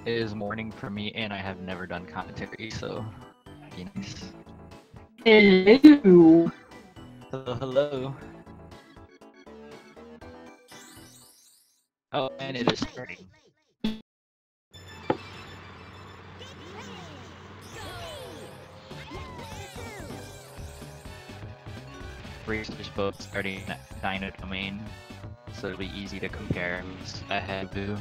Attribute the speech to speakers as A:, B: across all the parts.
A: It is morning for me, and I have never done commentary, so be nice.
B: Hello.
A: Hello, hello. Oh, and it is starting. Racers both starting at Dino Domain, so it'll be easy to compare who's ahead of who.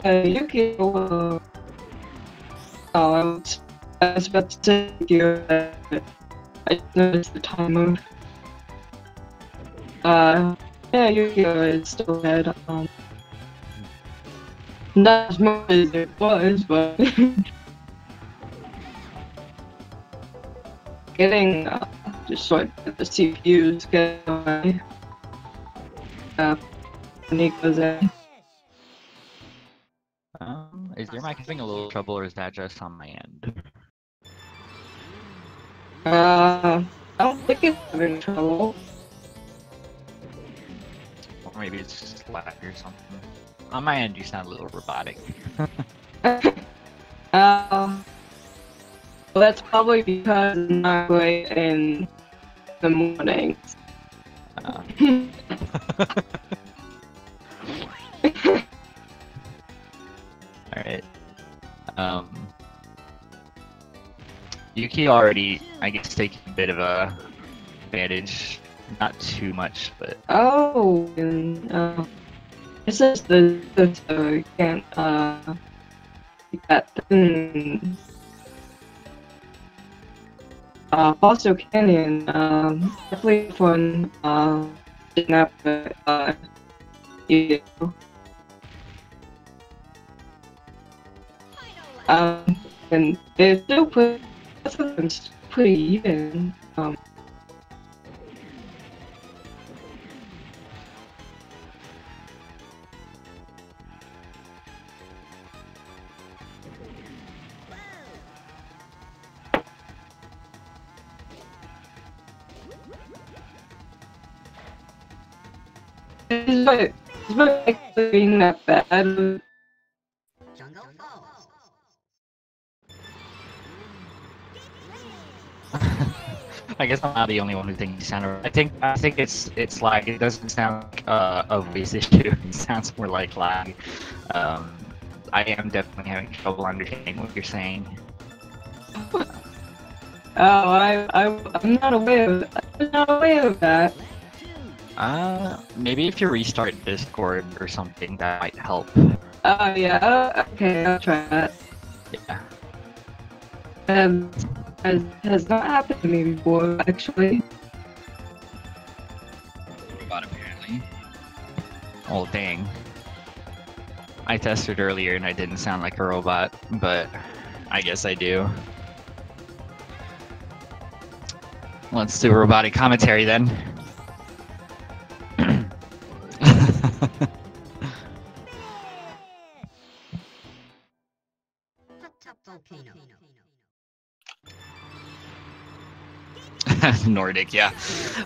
B: Yukio, I was about to say Yukio, but I noticed the timer. Yeah, Yukio is still ahead. Not as much as it was, but getting just sort of the CPUs getting away. Nico's in.
A: Is your mic having a little trouble, or is that just on my end?
B: I don't think it's having trouble.
A: Or maybe it's just lag or something. On my end, you sound a little robotic.
B: Well, that's probably because I'm not great in the mornings.
A: Alright. Yukio already, I guess, taking a bit of a advantage. Not too much, but...
B: Oh, and, this is so you can't, that thing. Also Canyon, definitely fun, didn't have to, you. And they're still pretty, both of them still pretty even, it's not actually being that bad.
A: I guess I'm not the only one who thinks you sound. I think it's like it doesn't sound like a voice issue. It sounds more like lag. I am definitely having trouble understanding what you're saying.
B: Oh, I'm not aware of that.
A: Maybe if you restart Discord or something, that might help.
B: Oh yeah, okay, I'll try that.
A: Yeah.
B: Has not happened to me before, actually.
A: Robot apparently. Oh dang. I tested earlier and I didn't sound like a robot, but I guess I do. Let's do a robotic commentary then. Nordic, yeah.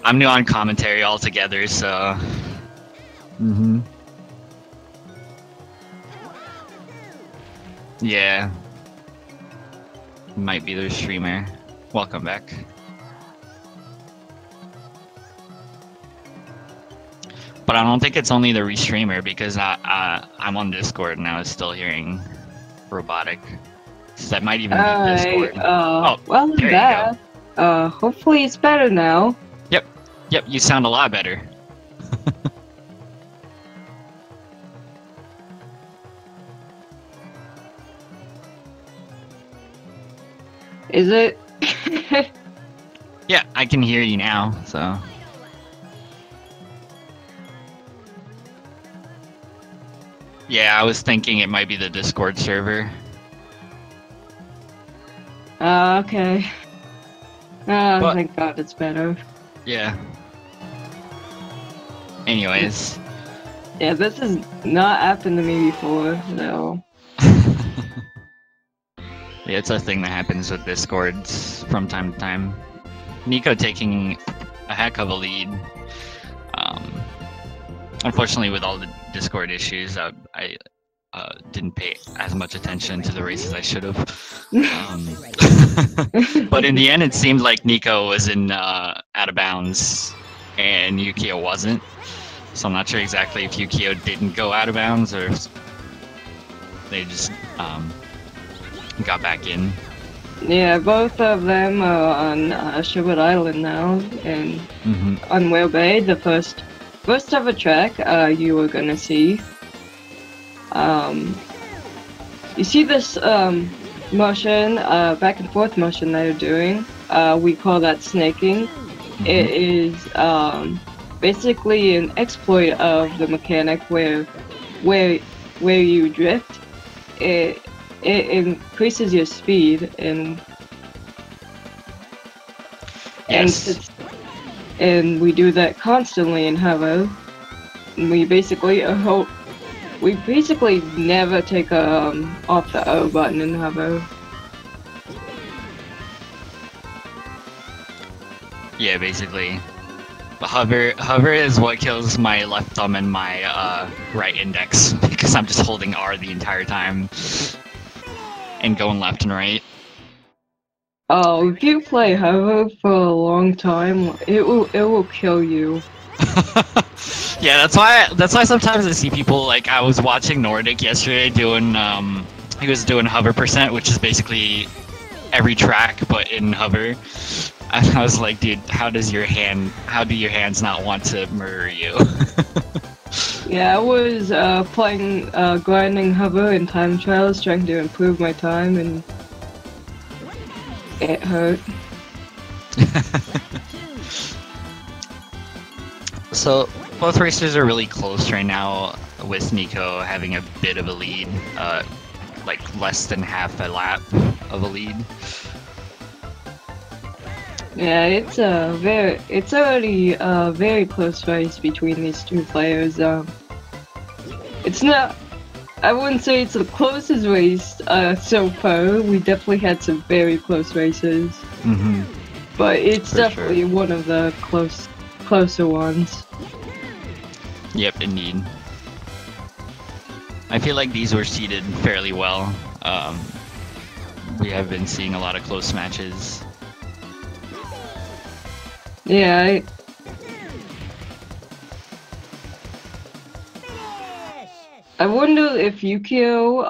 A: I'm new on commentary altogether, so... Yeah. Might be their streamer. Welcome back. But I don't think it's only the restreamer, because I'm on Discord and I was still hearing robotic. So that might even be Discord.
B: Oh, well,
A: there
B: that.
A: You go.
B: Hopefully it's better now.
A: Yep, you sound a lot better.
B: Is it?
A: Yeah, I can hear you now, so... Yeah, I was thinking it might be the Discord server.
B: Okay. Thank God it's better.
A: Yeah. Anyways.
B: Yeah, this has not happened to me before, so...
A: Yeah, it's a thing that happens with Discords from time to time. Nico taking a heck of a lead. Unfortunately, with all the Discord issues, I didn't pay as much attention to the races I should have. But in the end, it seemed like Nico was in out of bounds, and Yukio wasn't. So I'm not sure exactly if Yukio didn't go out of bounds or if they just got back in.
B: Yeah, both of them are on Sherwood Island now, and on Whale Bay, the first ever track you were gonna see. You see this motion, back and forth motion they're doing. We call that snaking. It is basically an exploit of the mechanic where you drift. It increases your speed and and we do that constantly in Hover. We basically never take off the O button in Hover.
A: Yeah, basically. Hover is what kills my left thumb and my right index because I'm just holding R the entire time and going left and right.
B: Oh, if you play Hover for a long time, it will kill you.
A: Yeah, that's why sometimes I see people, like, I was watching Nordic yesterday doing he was doing Hover percent, which is basically every track but in Hover. And I was like, dude, how do your hands not want to murder you?
B: Yeah, I was playing grinding Hover in time trials, trying to improve my time, and it hurt.
A: So both racers are really close right now, with Nico having a bit of a lead, like less than half a lap of a lead.
B: Yeah, it's already a very close race between these two players. It's not, I wouldn't say it's the closest race so far. We definitely had some very close races, but it's definitely one of the closer ones.
A: Yep, indeed. I feel like these were seeded fairly well. We have been seeing a lot of close matches.
B: Yeah, I wonder if Yukio,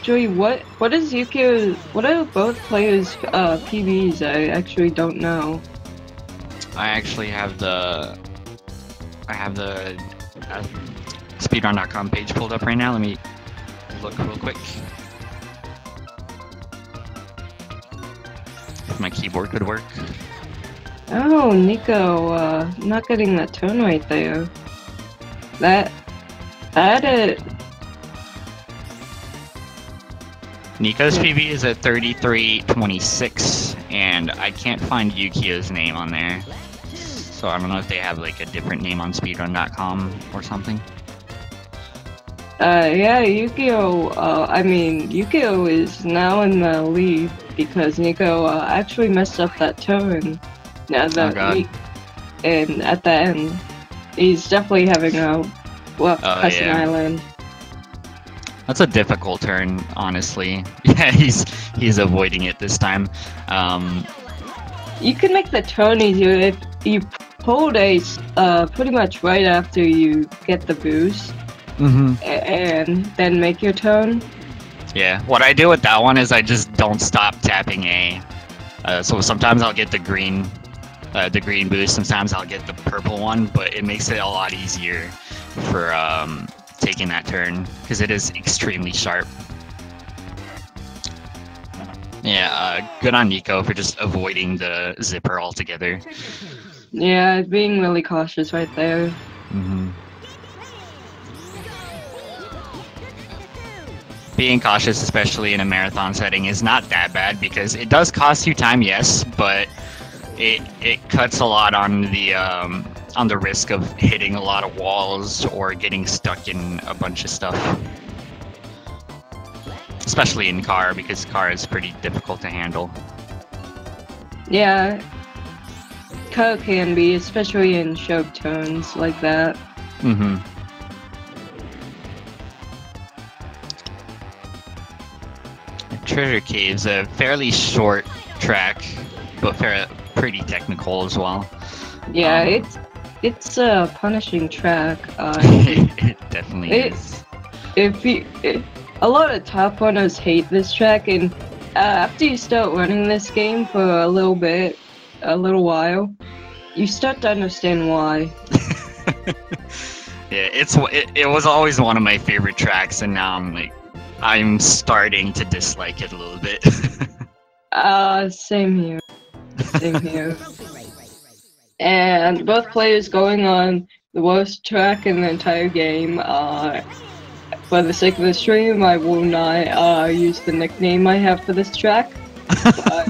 B: Joey, what is Yukio, what are both players' PBs? I actually don't know.
A: I actually have the speedrun.com page pulled up right now. Let me look real quick. If my keyboard could work.
B: Oh, Nico, not getting that turn right there.
A: Nico's PB is at 33.26, and I can't find Yukio's name on there. So I don't know if they have like a different name on speedrun.com or something.
B: Yeah, Yukio, Yukio is now in the lead because Nico actually messed up that turn. Now that and at the end, he's definitely having a left Crescent Island.
A: That's a difficult turn, honestly. Yeah, he's avoiding it this time.
B: You can make the turn easier if you hold ace pretty much right after you get the boost, and then make your turn.
A: Yeah, what I do with that one is I just don't stop tapping A. So sometimes I'll get the green boost, sometimes I'll get the purple one, but it makes it a lot easier for taking that turn because it is extremely sharp. Yeah, good on Nico for just avoiding the zipper altogether.
B: Yeah, being really cautious right there.
A: Being cautious, especially in a marathon setting, is not that bad because it does cost you time, yes, but it cuts a lot on the risk of hitting a lot of walls or getting stuck in a bunch of stuff. Especially in car, because car is pretty difficult to handle.
B: Yeah, kind of can be, especially in sharp turns like that.
A: Mm-hmm. Treasure Cave's a fairly short track, but pretty technical as well.
B: Yeah, it's a punishing track.
A: It definitely is.
B: A lot of top runners hate this track, and after you start running this game for a little while, you start to understand why.
A: Yeah, it was always one of my favorite tracks, and now I'm starting to dislike it a little bit.
B: Same here. Same here. And both players going on the worst track in the entire game. For the sake of the stream, I will not use the nickname I have for this track. But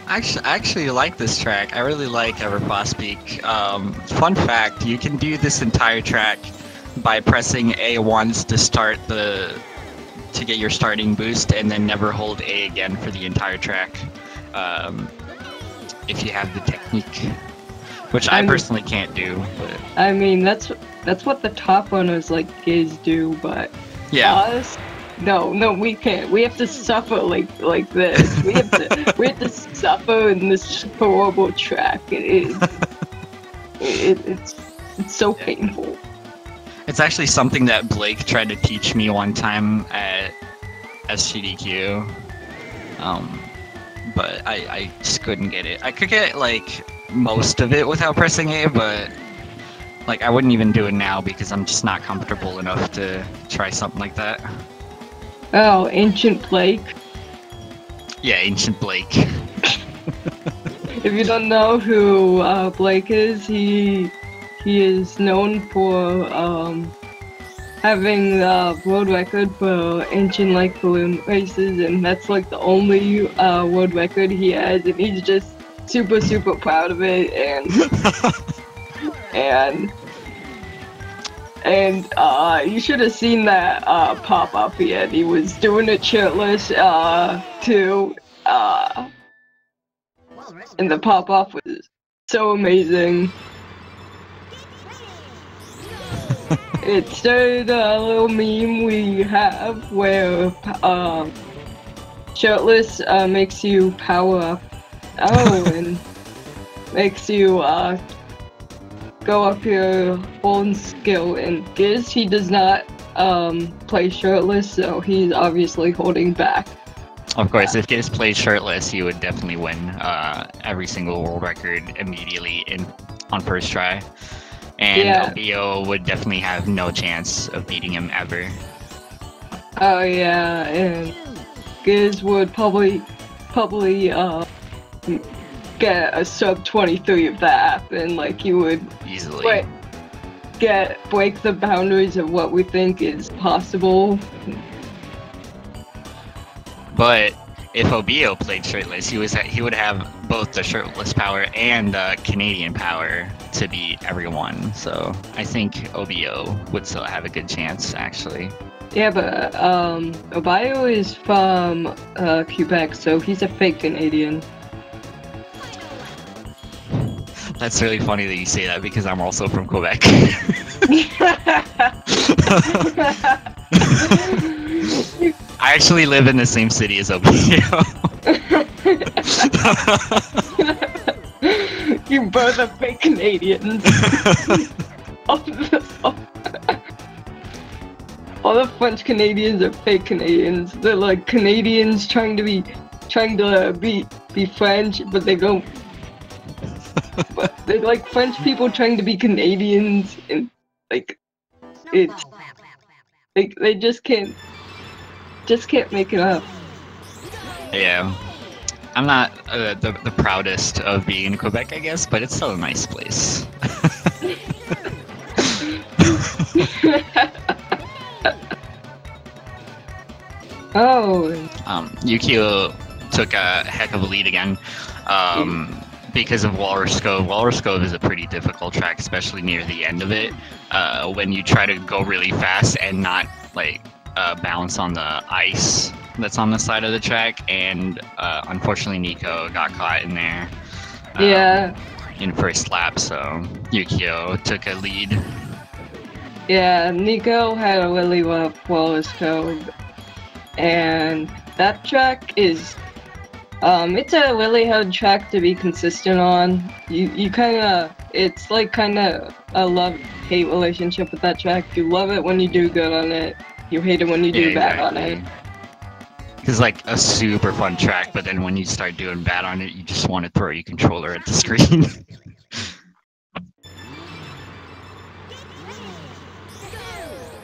A: I actually like this track. I really like Everfrost Peak. Fun fact, you can do this entire track by pressing A once to get your starting boost, and then never hold A again for the entire track. If you have the technique, which I personally can't do. But
B: I mean, that's what the top runners like Giz do, but
A: yeah.
B: us, no, we can't. We have to suffer like this. We have to suffer in this horrible track. It's so painful.
A: It's actually something that Blake tried to teach me one time at SGDQ. But I just couldn't get it. I could get like most of it without pressing A, but like I wouldn't even do it now because I'm just not comfortable enough to try something like that.
B: Oh, Ancient Blake.
A: Yeah, Ancient Blake.
B: If you don't know who Blake is, he is known for having the world record for Ancient Lake balloon races, and that's like the only world record he has, and he's just super proud of it, and you should have seen that pop up he had. He was doing it shirtless too, and the pop off was so amazing. It started a little meme we have where shirtless makes you power up. Oh, and makes you go up your own skill. And Giz, he does not play shirtless, so he's obviously holding back.
A: Of course, if Giz played shirtless, he would definitely win every single world record immediately on first try. And
B: Yeah.
A: OBO would definitely have no chance of beating him ever.
B: Oh yeah, and Giz would probably get a sub 23 of that, and like he would
A: Easily.
B: break the boundaries of what we think is possible.
A: But if OBO played shirtless, he would have both the shirtless power and the Canadian power to beat everyone. So I think OBO would still have a good chance, actually.
B: Yeah, but Obio is from Quebec, so he's a fake Canadian.
A: That's really funny that you say that because I'm also from Quebec. I actually live in the same city as OBO.
B: You both are fake Canadians. All the French Canadians are fake Canadians. They're like Canadians trying to be French, but they don't. But they're like French people trying to be Canadians, and like it's like they just can't make it up.
A: Yeah. I'm not the proudest of being in Quebec, I guess, but it's still a nice place.
B: Oh.
A: Yukio took a heck of a lead again because of Walrus Cove. Walrus Cove is a pretty difficult track, especially near the end of it, when you try to go really fast and not like bounce on the ice that's on the side of the track, and unfortunately Nico got caught in there.
B: Yeah.
A: In first lap, so Yukio took a lead.
B: Yeah, Nico had a really flawless code, and that track is, it's a really hard track to be consistent on. You kind of, it's like kind of a love-hate relationship with that track. You love it when you do good on it. You hate it when you do bad on it.
A: It's like a super fun track, but then when you start doing bad on it, you just want to throw your controller at the screen.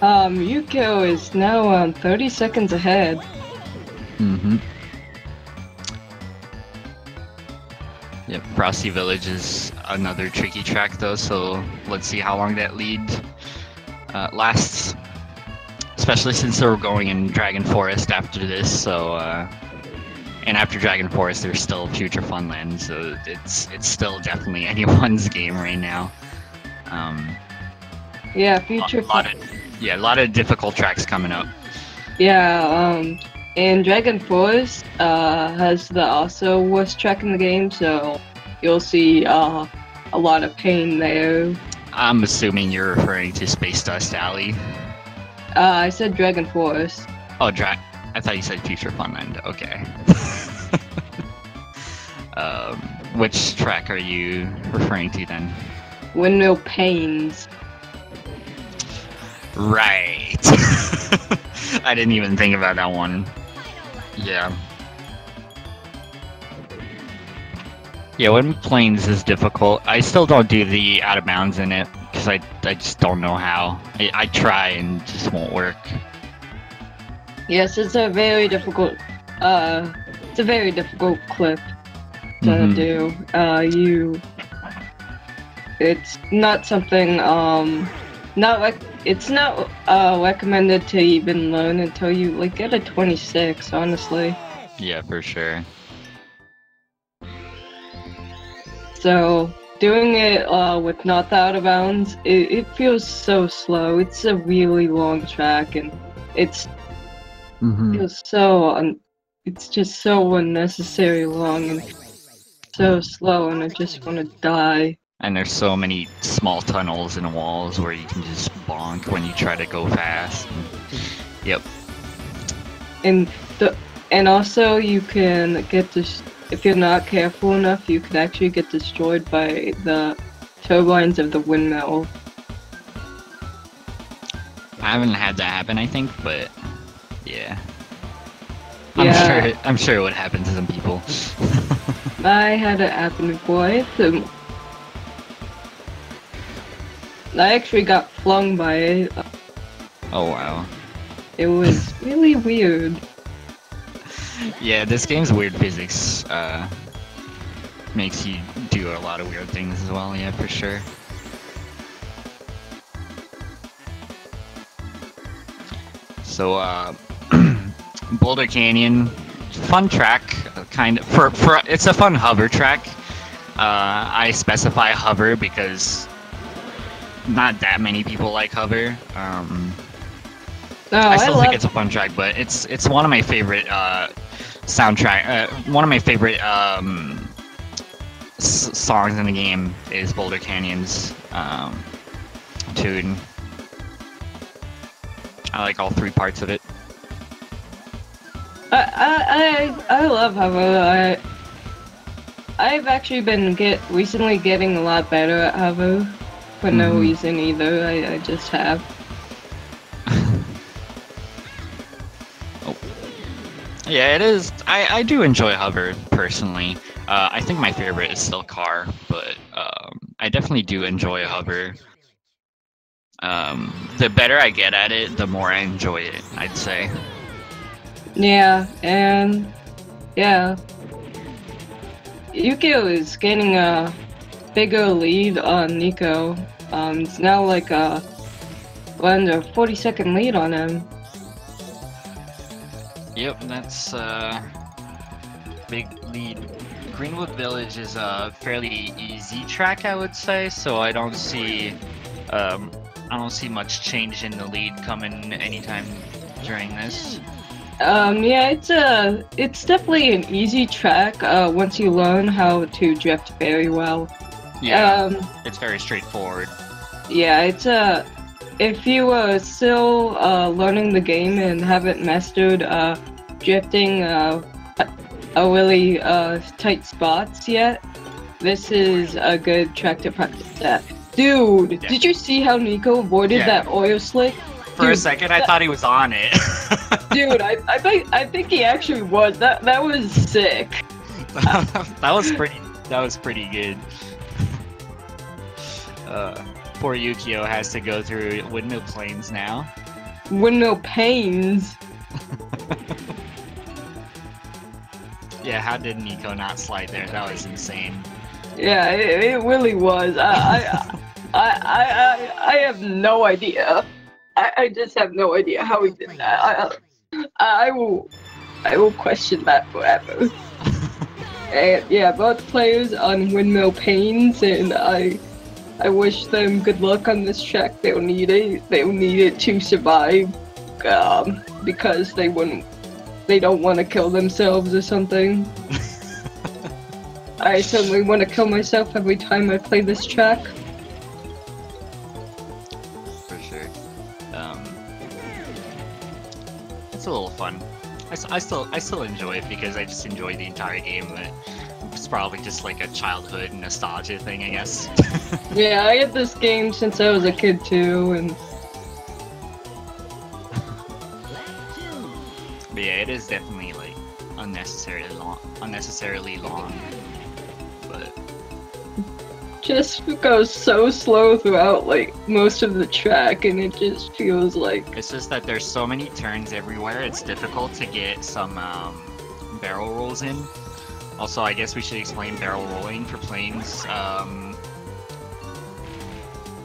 B: Yukio is now 30 seconds ahead.
A: Mm-hmm. Yep, Frosty Village is another tricky track though, so let's see how long that lead lasts. Especially since they're going in Dragon Forest after this, so and after Dragon Forest there's still Future Funland, so it's still definitely anyone's game right now.
B: Yeah, Future
A: a lot of difficult tracks coming up.
B: Yeah, and Dragon Forest has the also worst track in the game, so you'll see a lot of pain there.
A: I'm assuming you're referring to Space Dust Alley.
B: I said Dragon Forest.
A: Oh, I thought you said Future Funland. Okay. Which track are you referring to then?
B: Windmill Pains.
A: Right. I didn't even think about that one. Yeah. Yeah, when Plains is difficult, I still don't do the out of bounds in it because I just don't know how. I try and just won't work.
B: Yes, it's a very difficult clip to do. It's not something it's not recommended to even learn until you like get a 26, honestly.
A: Yeah, for sure.
B: So doing it with not the out of bounds, it feels so slow. It's a really long track, and it feels so it's just so unnecessary long and so slow, and I just want to die.
A: And there's so many small tunnels and walls where you can just bonk when you try to go fast. Yep.
B: And also you can get this, if you're not careful enough, you could actually get destroyed by the turbines of the windmill.
A: I haven't had that happen, I think, but yeah. I'm sure it would happen to some people.
B: I had it happen before. I actually got flung by it.
A: Oh wow.
B: It was really weird.
A: Yeah, this game's weird physics makes you do a lot of weird things as well, yeah, for sure. So, Boulder Canyon, fun track, kind of, for it's a fun hover track. I specify hover because not that many people like hover. I still think it's a fun track, but it's one of my favorite soundtrack. One of my favorite songs in the game is Boulder Canyon's tune. I like all three parts of it.
B: I love hover. I've actually been recently getting a lot better at hover. For no reason either, I just have.
A: Oh. Yeah, it is. I do enjoy hover, personally. I think my favorite is still car, but I definitely do enjoy hover. The better I get at it, the more I enjoy it, I'd say.
B: Yeah, and yeah. Yukio is getting a bigger lead on Nico. It's now like under 40-second lead on him.
A: Yep, that's big lead. Greenwood Village is a fairly easy track, I would say, so I don't see much change in the lead coming anytime during this?
B: Yeah, it's definitely an easy track once you learn how to drift very well.
A: Yeah, it's very straightforward.
B: Yeah, it's if you are still learning the game and haven't mastered drifting a really tight spots yet, this is a good track to practice at. Dude,
A: Yeah.
B: did you see how Nico avoided that oil slick?
A: For a second, I thought he was on it.
B: Dude, I think he actually was. That was sick.
A: That was pretty good. Poor Yukio has to go through windmill planes now.
B: Windmill pains.
A: Yeah, how did Nico not slide there? That was insane.
B: Yeah, it really was. I have no idea. I just have no idea how he did that. I will question that forever. And yeah, both players on windmill pains, and I wish them good luck on this track. They'll need it. They'll need it to survive, because they don't want to kill themselves or something. I certainly want to kill myself every time I play this track.
A: For sure. It's a little fun. I still enjoy it because I just enjoy the entire game. But it's probably just like a childhood nostalgia thing, I guess.
B: Yeah, I had this game since I was a kid too, and
A: but yeah, it is definitely like unnecessarily long. But
B: just goes so slow throughout like most of the track, and it just feels like
A: it's just that there's so many turns everywhere. It's difficult to get some barrel rolls in. Also, I guess we should explain barrel rolling for planes.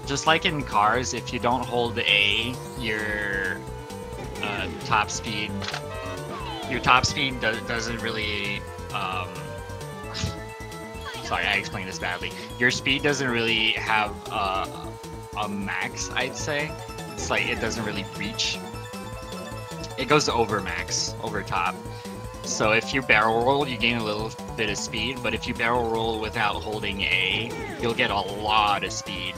A: Just like in cars, if you don't hold A, your top speed doesn't really. Sorry, I explained this badly. Your speed doesn't really have a max, I'd say. It's like it doesn't really reach. It goes to over max, over top. So if you barrel roll, you gain a little bit of speed, but if you barrel roll without holding A, you'll get a lot of speed.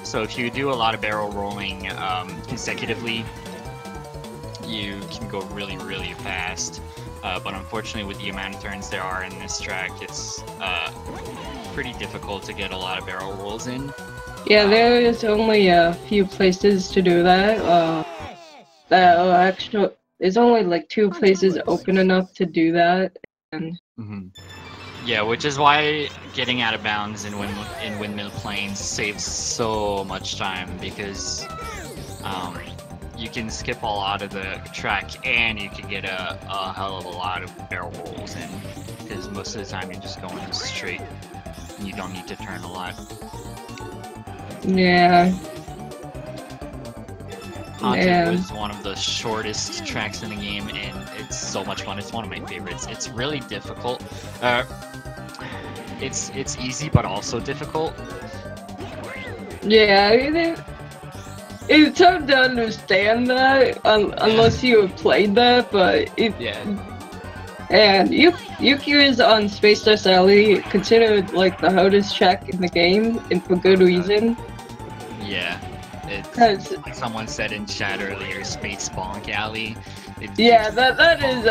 A: So if you do a lot of barrel rolling consecutively, you can go really, really fast. But unfortunately, with the amount of turns there are in this track, it's pretty difficult to get a lot of barrel rolls in.
B: yeah, there is only a few places to do that. Actually, there's only like 2 places open enough to do that, and
A: yeah, which is why getting out of bounds in windmill planes saves so much time, because you can skip a lot of the track and you can get a hell of a lot of barrel rolls in, because most of the time you're just going straight and you don't need to turn a lot.
B: yeah.
A: Haunted was one of the shortest tracks in the game, and it's so much fun. It's one of my favorites. It's really difficult. It's easy, but also difficult.
B: Yeah, it's hard to understand that unless you have played that, but
A: Yeah.
B: And Yukio is on Space Dust Alley, considered like the hardest track in the game, and for good reason.
A: Yeah. It's like someone said in chat earlier, Space Bonk Alley.
B: Yeah, that is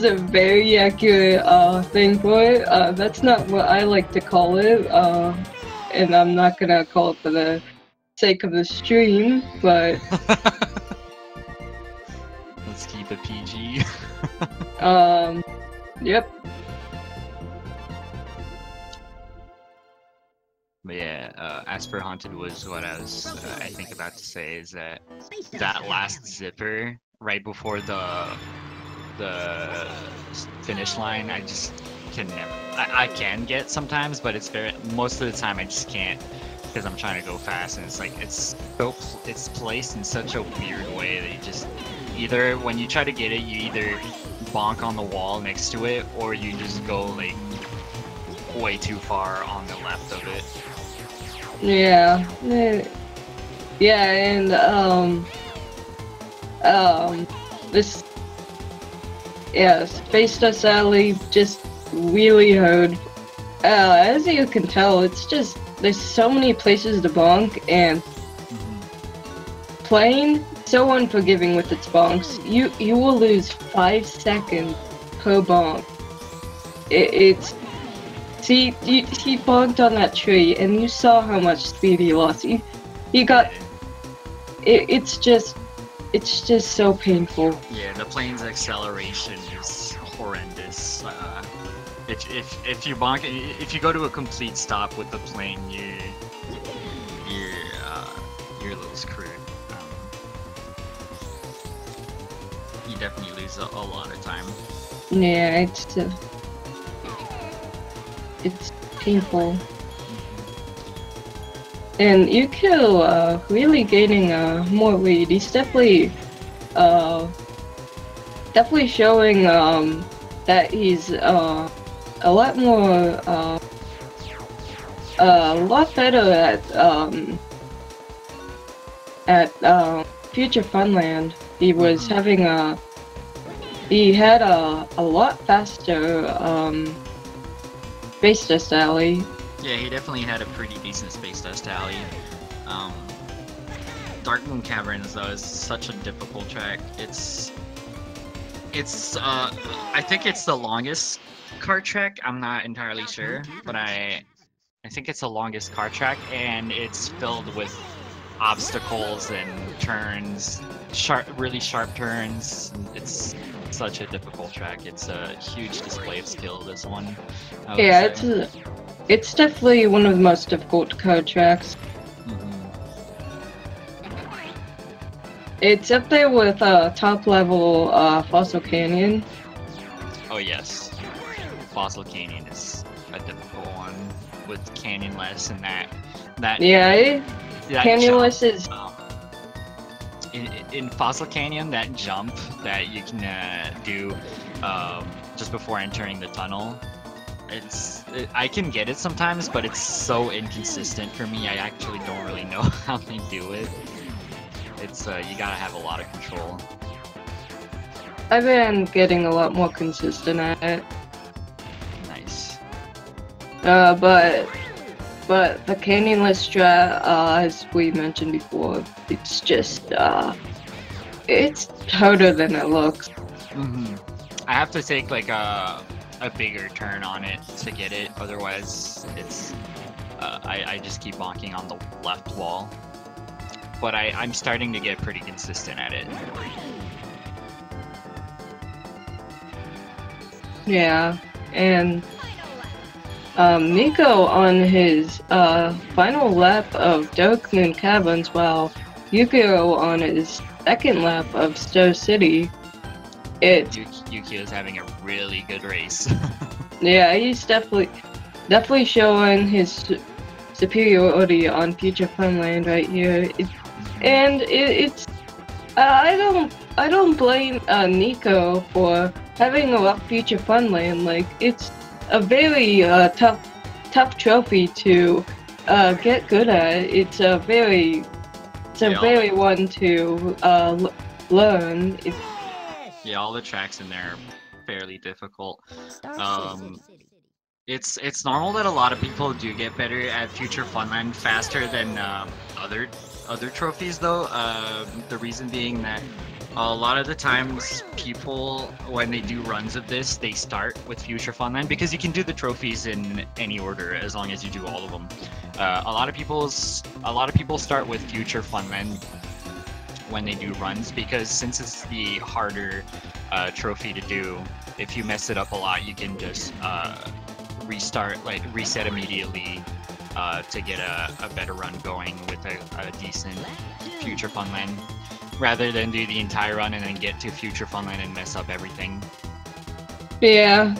B: a very accurate thing for it. That's not what I like to call it, and I'm not gonna call it for the sake of the stream, but
A: let's keep it PG.
B: Yep.
A: But yeah, as for Haunted was what I was, I think about to say is that last zipper right before the finish line, I just can never. I can get sometimes, but most of the time I just can't, because I'm trying to go fast, and it's like it's placed in such a weird way that you just either when you try to get it, you either bonk on the wall next to it, or you just go like way too far on the left of it.
B: Yeah, and this, yeah, Space Dust Alley just really hard. As you can tell, it's just, there's so many places to bonk, and playing so unforgiving with its bonks. You will lose 5 seconds per bonk. It's see, he bonked on that tree, and you saw how much speed he lost. He got. It's just so painful.
A: Yeah, the plane's acceleration is horrendous. If you bonk, if you go to a complete stop with the plane, you're a little screwed. You definitely lose a lot of time.
B: Yeah, it's painful. And Yukio, really gaining more lead. He's definitely showing that he's a lot more, a lot better at Future Funland. He was having he had a lot faster Space Dust Alley.
A: Yeah, he definitely had a pretty decent Space Dust Alley. Dark Moon Caverns though is such a difficult track. It's I think it's the longest kart track. I'm not entirely sure, but I think it's the longest kart track, and it's filled with obstacles and turns, really sharp turns. It's such a difficult track. It's a huge display of skill, this one.
B: Yeah, it's definitely one of the most difficult kart tracks. It's up there with top level Fossil Canyon.
A: Oh yes, Fossil Canyon is a difficult one with Canyonless and that.
B: Yeah, Canyonless is.
A: In Fossil Canyon, that jump that you can do just before entering the tunnel, I can get it sometimes, but it's so inconsistent for me. I actually don't really know how they do it. It's you gotta have a lot of control.
B: I've been getting a lot more consistent at it.
A: Nice.
B: But the Canyonless strat, as we mentioned before, it's just it's harder than it looks.
A: I have to take like a bigger turn on it to get it. Otherwise, it's I just keep bonking on the left wall. But I'm starting to get pretty consistent at it.
B: Yeah, and Nico on his final lap of Dark Moon Caverns, while Yukio on his second lap of Star City.
A: Yukio is having a really good race.
B: Yeah, he's definitely showing his superiority on Future Funland right here. It's I don't blame Nico for having a rough Future Funland. Like, it's a very tough trophy to get good at. It's a very one to learn.
A: Yeah, all the tracks in there are fairly difficult. It's normal that a lot of people do get better at Future Funland faster than other trophies, though. The reason being that a lot of the times people, when they do runs of this, they start with Future Funland because you can do the trophies in any order as long as you do all of them. A lot of people start with Future Funland when they do runs, because since it's the harder trophy to do, if you mess it up a lot, you can just reset immediately to get a better run going with a decent Future Funland, rather than do the entire run and then get to Future Funland and mess up everything.
B: Yeah.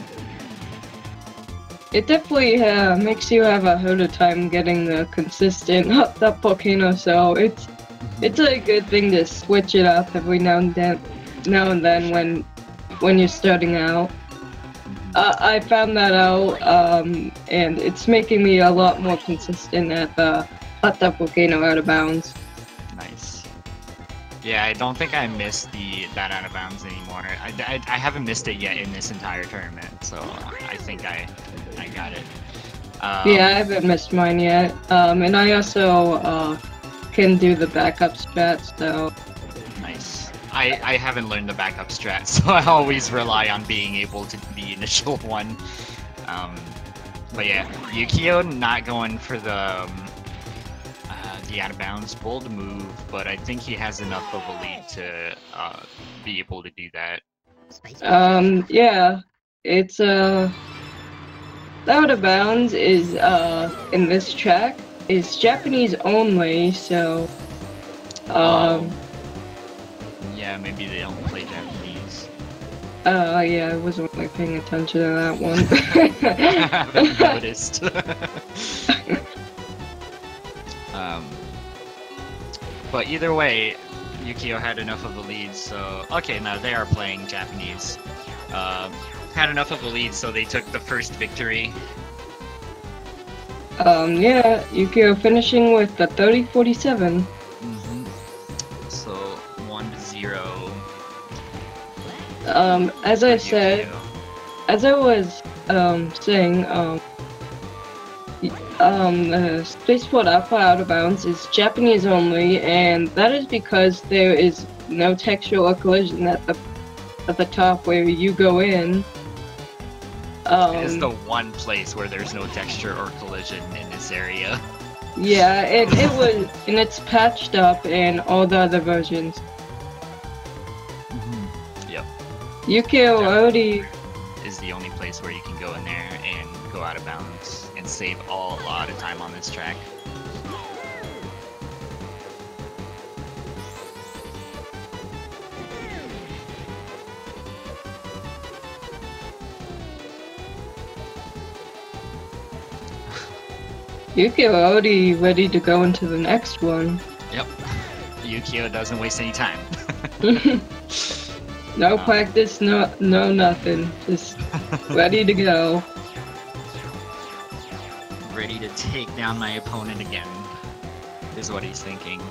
B: It definitely makes you have a harder time getting the consistent up that volcano, so it's a good thing to switch it up every now and then when you're starting out. I found that out, and it's making me a lot more consistent at the Hot Tub Volcano out of bounds.
A: Nice. Yeah, I don't think I missed that out of bounds anymore. I haven't missed it yet in this entire tournament, so I think I got it.
B: Yeah, I haven't missed mine yet. And I also can do the backup strat, so...
A: Nice. I haven't learned the backup strat, so I always rely on being able to do the initial one. But yeah, Yukio not going for the out of bounds, bold move, but I think he has enough of a lead to be able to do that.
B: Yeah, it's out of bounds is in this track is Japanese only, so
A: yeah, maybe they don't play Japanese.
B: Yeah, I wasn't really paying attention to that one.
A: I haven't noticed. But either way, Yukio had enough of a lead, so... Okay, now they are playing Japanese. Had enough of a lead, so they took the first victory.
B: Yeah, Yukio finishing with the 30-47.
A: So, 1-0.
B: As I said, as I was, saying, Spaceport Alpha out of bounds is Japanese only, and that is because there is no texture or collision at the top where you go in.
A: It is the one place where there's no texture or collision in this area.
B: Yeah, and it's patched up in all the other versions.
A: Yep.
B: Yukio already
A: is the only place where you can go in there and go out of bounds and save a lot of time on this track.
B: Yukio already ready to go into the next one.
A: Yep. Yukio doesn't waste any time.
B: No practice, no nothing. Just ready to go.
A: Ready to take down my opponent again, is what he's thinking.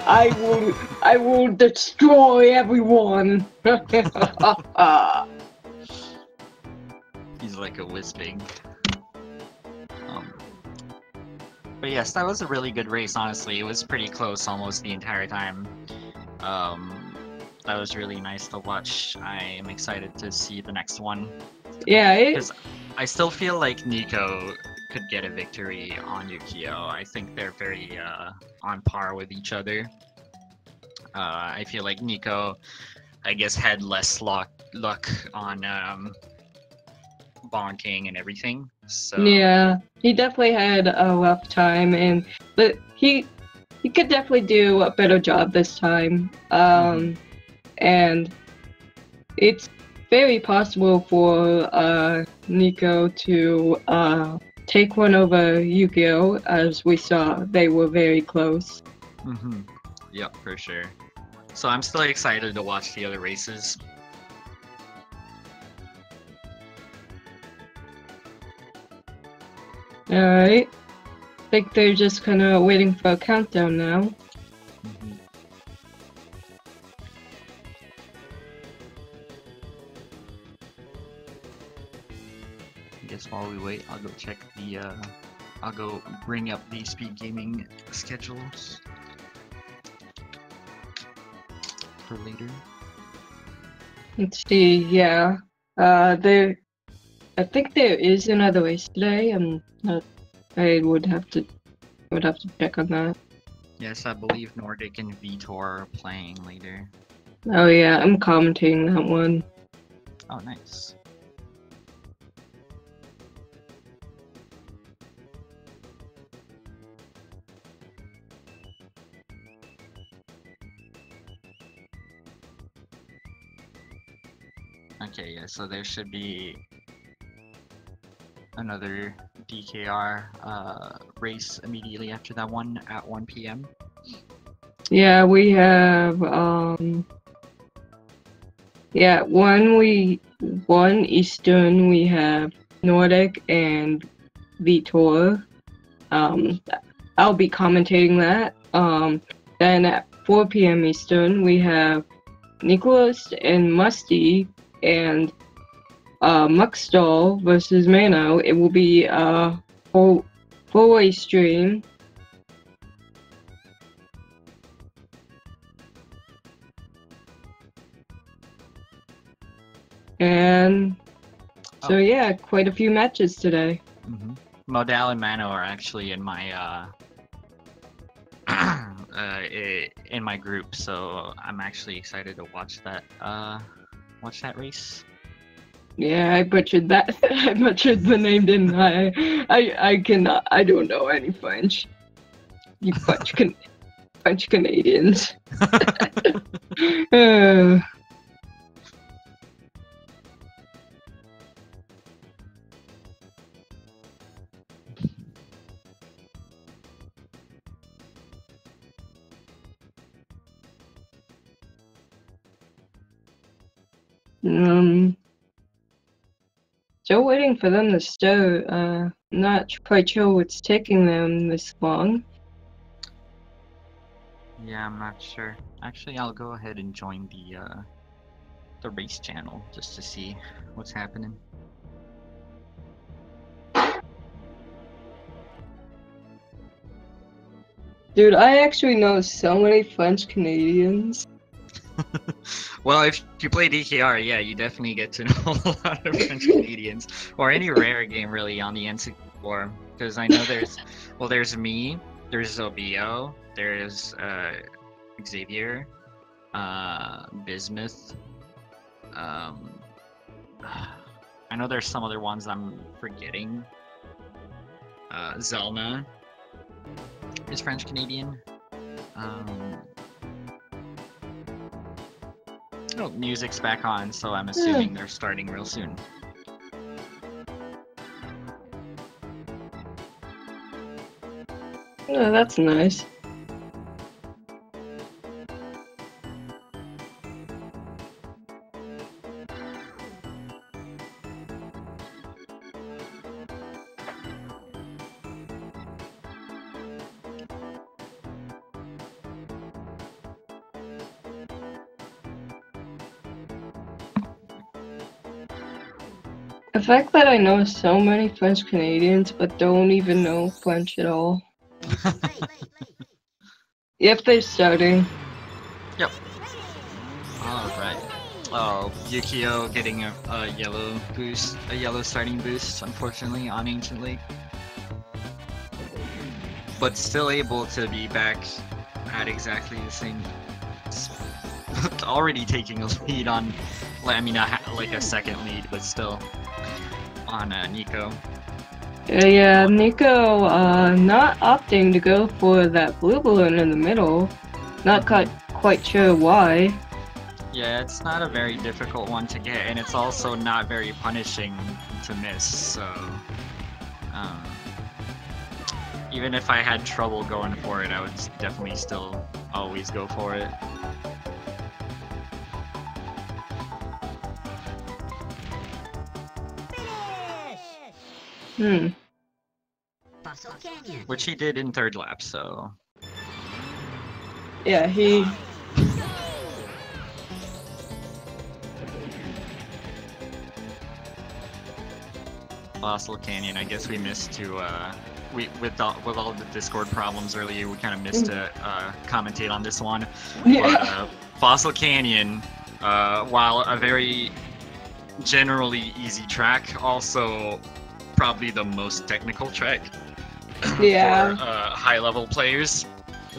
B: I will destroy everyone.
A: He's like a whisping. But yes, that was a really good race, honestly. It was pretty close almost the entire time. That was really nice to watch. I am excited to see the next one.
B: Yeah,
A: because I still feel like Nico could get a victory on Yukio. I think they're very on par with each other. I feel like Nico, I guess, had less luck on bonking and everything. So
B: yeah, he definitely had a rough time, but he could definitely do a better job this time. And it's very possible for Nico to take one over Yukio, as we saw they were very close.
A: Yep, for sure. So I'm still excited to watch the other races.
B: Alright. I think they're just kind of waiting for a countdown now.
A: I guess while we wait, I'll go check the, I'll go bring up the speed gaming schedules for later.
B: Let's see, yeah. I think there is another race today. I would have to check on that.
A: Yes, I believe Nordic and Vitor are playing later.
B: Oh yeah, I'm commenting that one.
A: Oh, nice. Okay, yeah, so there should be another DKR race immediately after that one at 1 p.m.
B: Yeah, we have yeah, 1 Eastern we have Nordic, and Vitor. I'll be commentating that. Then at 4 p.m. Eastern, we have Nikolyst and Musty and Muckstall versus Mano. It will be a four-way stream. And so yeah, quite a few matches today.
A: Modal and Mano are actually in my in my group, so I'm actually excited to watch that race.
B: Yeah, I butchered that. I butchered the name, didn't I? I cannot. I don't know any French. You French Canadians. Still waiting for them to start. Not quite sure what's taking them this long.
A: Yeah, I'm not sure. Actually, I'll go ahead and join the race channel just to see what's happening.
B: Dude, I actually know so many French Canadians.
A: Well, if you play DKR, yeah, you definitely get to know a lot of French Canadians, or any rare game really on the N64. Because I know there's me, there's Zobio, there's Xavier, Bismuth. I know there's some other ones I'm forgetting. Zelna is French Canadian. Oh, music's back on, so I'm assuming they're starting real soon.
B: Oh, that's nice. The fact that I know so many French Canadians but don't even know French at all. Yep, they're starting.
A: Yep. Alright. Oh, Yukio getting a yellow boost, a yellow starting boost, unfortunately, on Ancient Lake. But still able to be back at exactly the same... already taking a lead on... I mean, like a second lead, but still on Nico.
B: Yeah, Nico not opting to go for that blue balloon in the middle. Not quite sure why.
A: Yeah, it's not a very difficult one to get, and it's also not very punishing to miss, so... even if I had trouble going for it, I would definitely still always go for it. Which he did in third lap, so...
B: Yeah, he...
A: Fossil Canyon, I guess we missed to, with all the Discord problems earlier, we kind of missed to commentate on this one. But, Fossil Canyon, while a very generally easy track, also probably the most technical track
B: yeah.
A: for high-level players.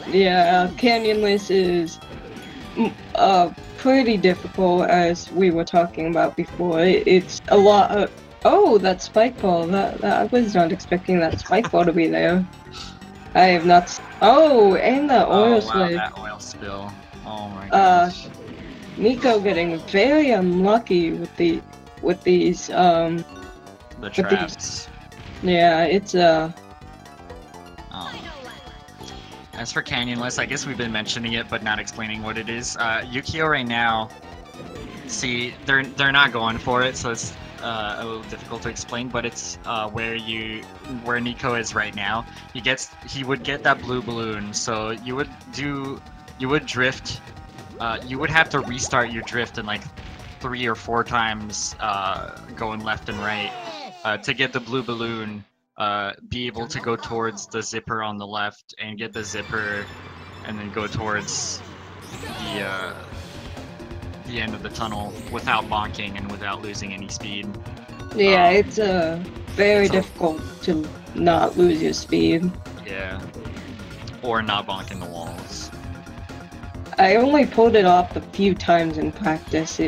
B: Yeah, Canyonless is pretty difficult, as we were talking about before. It's a lot of... Oh, that spike ball. That I was not expecting that spike ball to be there. I have not... Oh, and the oil slip.
A: That oil spill. Oh my gosh.
B: Nico getting very unlucky with these
A: the traps.
B: Yeah, it's
A: As for Canyonless, I guess we've been mentioning it but not explaining what it is. Yukio right now, see, they're not going for it, so it's a little difficult to explain, but it's where Nico is right now. He would get that blue balloon, so you would drift. You would have to restart your drift in like 3 or 4 times, going left and right, to get the blue balloon. Be able to go towards the zipper on the left and get the zipper, and then go towards the end of the tunnel without bonking and without losing any speed.
B: Yeah, it's very difficult to not lose your speed.
A: Yeah, or not bonking the walls.
B: I only pulled it off a few times in practice.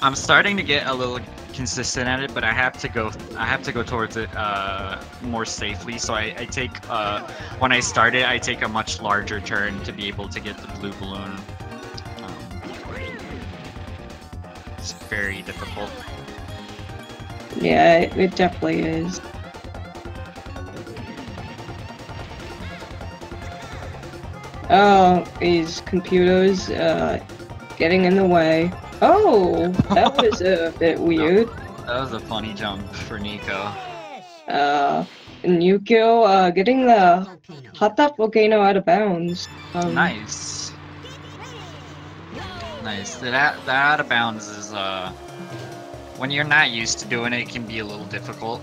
A: I'm starting to get a little consistent at it, but I have to go towards it more safely. So I take when I start it, I take a much larger turn to be able to get the blue balloon. It's very difficult.
B: Yeah, it definitely is. Oh, these computers getting in the way. Oh, that was a bit weird.
A: That was a funny jump for Nico.
B: And Yukio getting the hot dog volcano out of bounds.
A: Nice. Nice. That out of bounds is when you're not used to doing it, it can be a little difficult.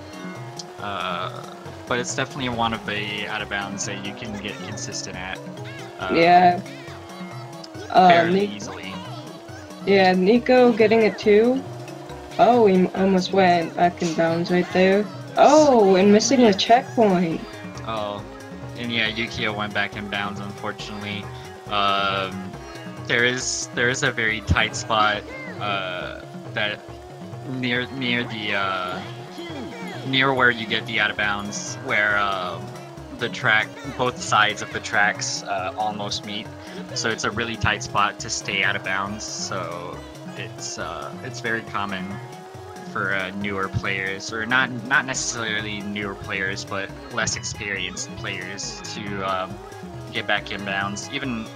A: But it's definitely one of the out of bounds that you can get consistent at.
B: Yeah.
A: Fairly easily.
B: Yeah, Nico getting a 2. Oh, he almost went back in bounds right there. Oh, and missing a checkpoint.
A: Oh, and yeah, Yukio went back in bounds, unfortunately. There is a very tight spot that near where you get the out of bounds, where the track, both sides of the tracks almost meet. So it's a really tight spot to stay out of bounds. So it's very common for newer players, or not necessarily newer players, but less experienced players to get back in bounds. Even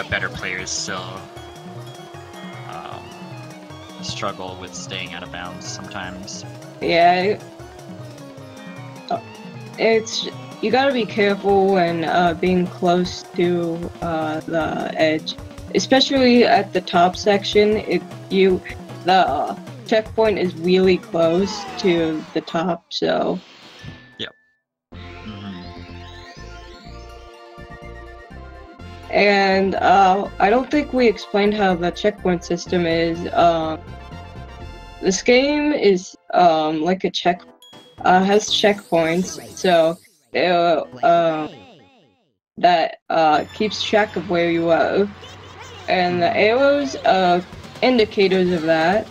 A: better players still struggle with staying out of bounds sometimes.
B: Yeah, you gotta be careful when being close to the edge, especially at the top section. The checkpoint is really close to the top, so.
A: Yep.
B: And I don't think we explained how the checkpoint system is. This game is like a has checkpoints, so that keeps track of where you are, and the arrows are indicators of that.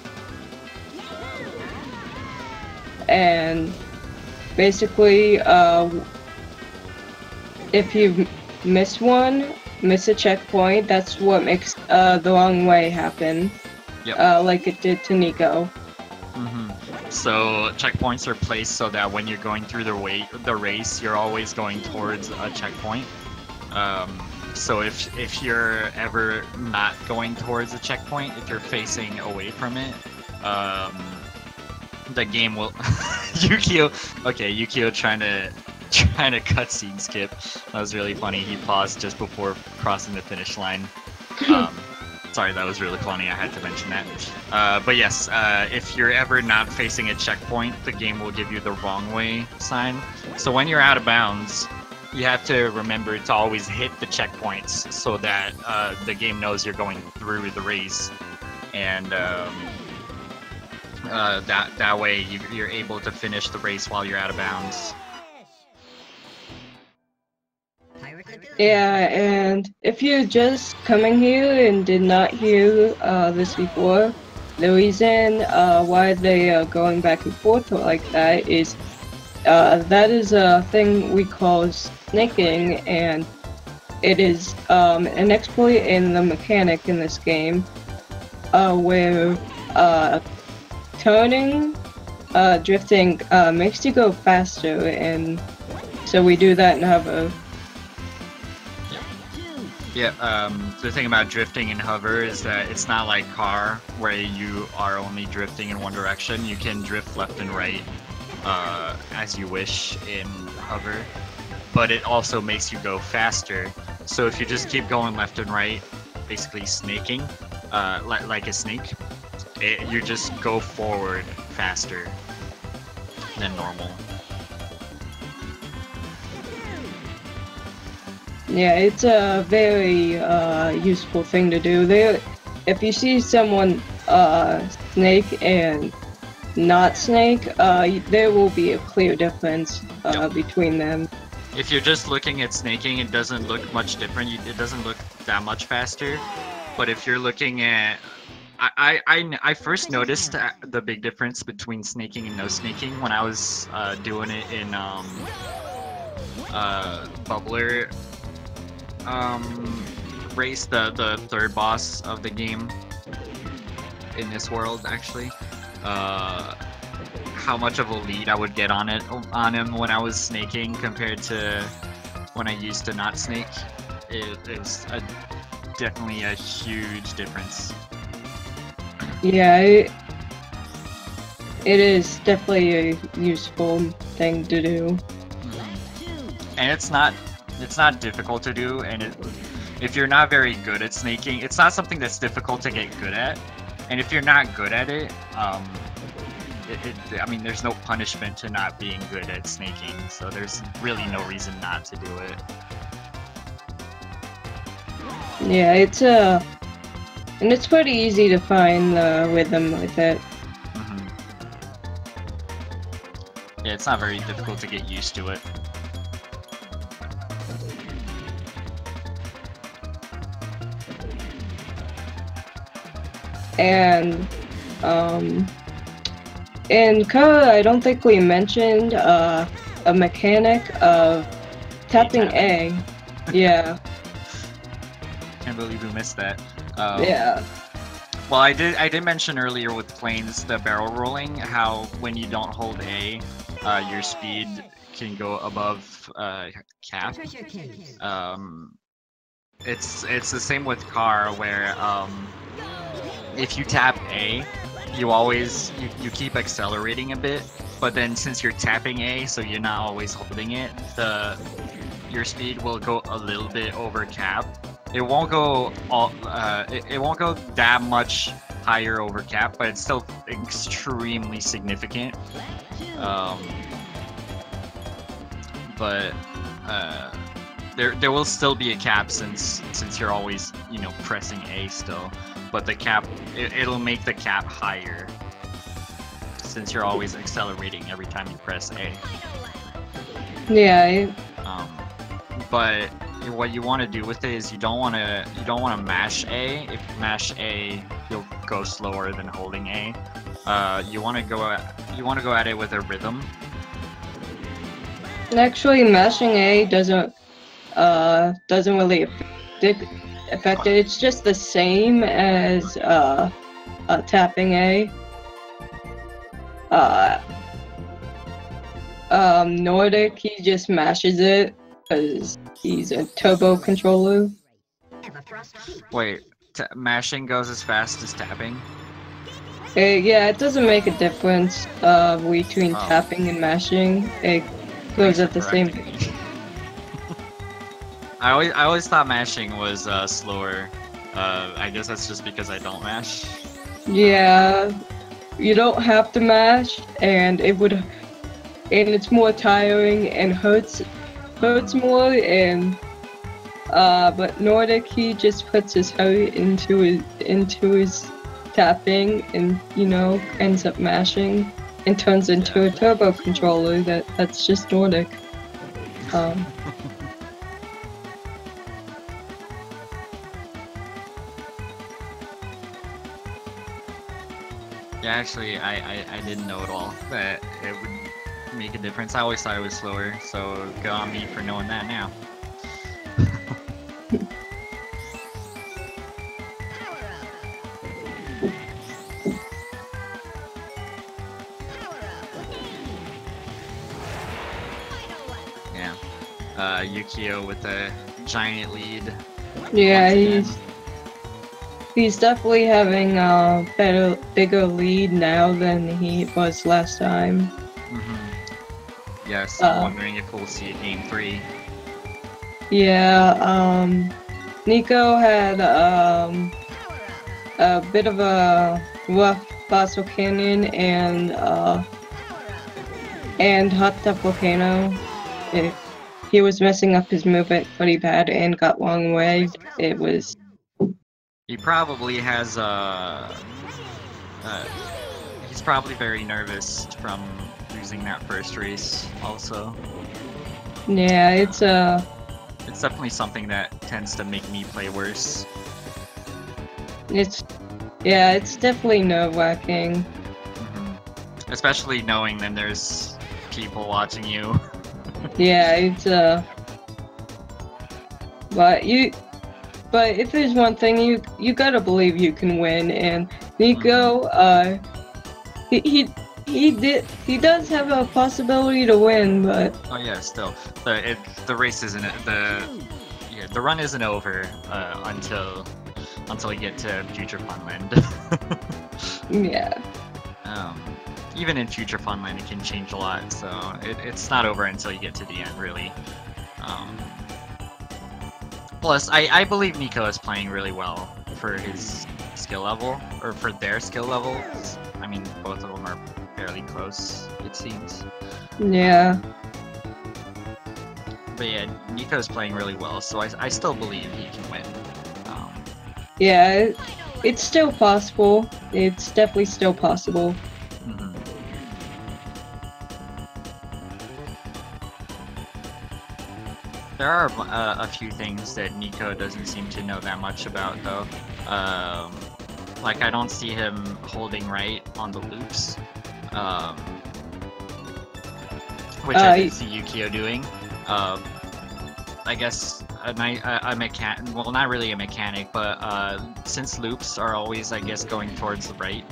B: And basically, if you miss a checkpoint, that's what makes the wrong way happen.
A: Yep.
B: Like it did to Nico.
A: So checkpoints are placed so that when you're going through the race, you're always going towards a checkpoint. So if you're ever not going towards a checkpoint, if you're facing away from it, the game will Yukio trying to cutscene skip. That was really funny. He paused just before crossing the finish line. Sorry, that was really funny. I had to mention that. But yes, if you're ever not facing a checkpoint, the game will give you the wrong way sign. So when you're out of bounds, you have to remember to always hit the checkpoints so that the game knows you're going through the race, and that way you're able to finish the race while you're out of bounds.
B: Yeah, and if you're just coming here and did not hear this before, the reason why they are going back and forth like that is that is a thing we call snaking, and it is an exploit in the mechanic in this game where turning, drifting makes you go faster, and so we do that and have a
A: Yeah, the thing about drifting and hover is that it's not like car, where you are only drifting in one direction. You can drift left and right as you wish in hover, but it also makes you go faster. So if you just keep going left and right, basically snaking, like a snake, you just go forward faster than normal.
B: Yeah, it's a very useful thing to do. There, if you see someone snake and not snake, there will be a clear difference between them.
A: If you're just looking at snaking, it doesn't look much different. It doesn't look that much faster. But if you're looking at, I first noticed the big difference between snaking and no snaking when I was doing it in Bubbler race, the third boss of the game in this world, actually. How much of a lead I would get on him when I was snaking compared to when I used to not snake. It was definitely a huge difference.
B: Yeah, it is definitely a useful thing to do.
A: And it's not difficult to do, and if you're not very good at snaking, it's not something that's difficult to get good at. And if you're not good at it, I mean, there's no punishment to not being good at snaking, so there's really no reason not to do it.
B: Yeah, and it's pretty easy to find the rhythm with it.
A: Mm-hmm. Yeah, it's not very difficult to get used to it.
B: And in Kara, I don't think we mentioned a mechanic of tapping A. Yeah.
A: Can't believe we missed that.
B: Yeah.
A: Well, I did mention earlier with planes, the barrel rolling, how when you don't hold A, your speed can go above cap. It's the same with car, where if you tap A, you keep accelerating a bit, but then since you're tapping A, so you're not always holding it, your speed will go a little bit over cap. It won't go it won't go that much higher over cap, but it's still extremely significant. But there will still be a cap since you're always, you know, pressing A still. But the cap, it'll make the cap higher since you're always accelerating every time you press A.
B: Yeah.
A: But what you want to do with it is you don't want to mash A. If you mash A, you'll go slower than holding A. You want to go at it with a rhythm.
B: Actually, mashing A doesn't really affect it. It's just the same as tapping A. Nordic, he just mashes it because he's a turbo controller.
A: Wait, mashing goes as fast as tapping?
B: Yeah, it doesn't make a difference between tapping and mashing. It goes at the same rate.
A: I always thought mashing was slower. I guess that's just because I don't mash.
B: Yeah, you don't have to mash, and it's more tiring and hurts more. And but Nordic, he just puts his heart into his tapping, and you know, ends up mashing and turns into a turbo controller. That's just Nordic.
A: Yeah, actually, I didn't know at all that it would make a difference. I always thought it was slower, so good on me for knowing that now. Yeah. Yukio with a giant lead
B: Yeah,
A: once
B: he's definitely having a bigger lead now than he was last time.
A: Yes, I'm wondering if we'll see a game 3.
B: Yeah, Nico had a bit of a rough Fossil Canyon and Hot Tub Volcano. He was messing up his movement pretty bad and got long way. It was.
A: He probably has he's probably very nervous from losing that first race. Also,
B: Yeah,
A: it's definitely something that tends to make me play worse.
B: It's definitely nerve-wracking.
A: Especially knowing that there's people watching you.
B: Yeah, it's but if there's one thing you gotta believe you can win, and Nico, he does have a possibility to win, but
A: oh yeah, still the race isn't the run isn't over until you get to Future Funland.
B: yeah.
A: Even in Future Funland, it can change a lot, so it's not over until you get to the end, really. Plus, I believe Nico is playing really well for his skill level, or for their skill level. I mean, both of them are fairly close, it seems.
B: Yeah.
A: But yeah, Nico's playing really well, so I still believe he can win.
B: Yeah, it's still possible. It's definitely still possible.
A: There are a few things that Nico doesn't seem to know that much about, though. Like, I don't see him holding right on the loops, which I did see Yukio doing. I guess a mechanic, well, not really a mechanic, but since loops are always, I guess, going towards the right,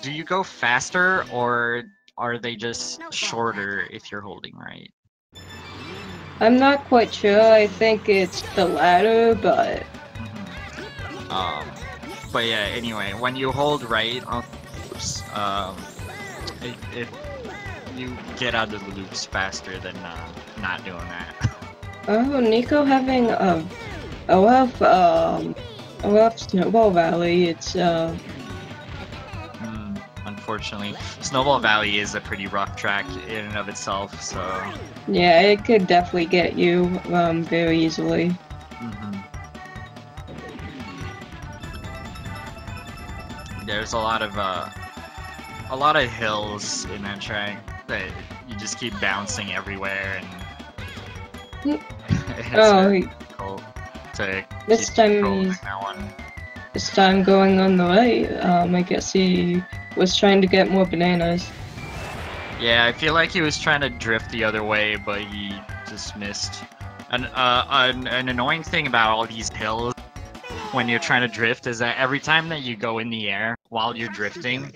A: do you go faster, or are they just shorter if you're holding right?
B: I'm not quite sure. I think it's the latter, but...
A: But yeah, anyway, when you hold right on loops, you get out of the loops faster than not doing that.
B: Oh, Nico having a rough snowball valley. It's
A: Unfortunately, Snowball Valley is a pretty rough track in and of itself, so...
B: Yeah, it could definitely get you very easily.
A: There's a lot of hills in that track that you just keep bouncing everywhere, and it's very difficult to
B: this
A: keep
B: time
A: controlling that one.
B: This time going on the right, I guess he was trying to get more bananas.
A: Yeah, I feel like he was trying to drift the other way, but he just missed. An annoying thing about all these hills when you're trying to drift is that every time that you go in the air while you're drifting,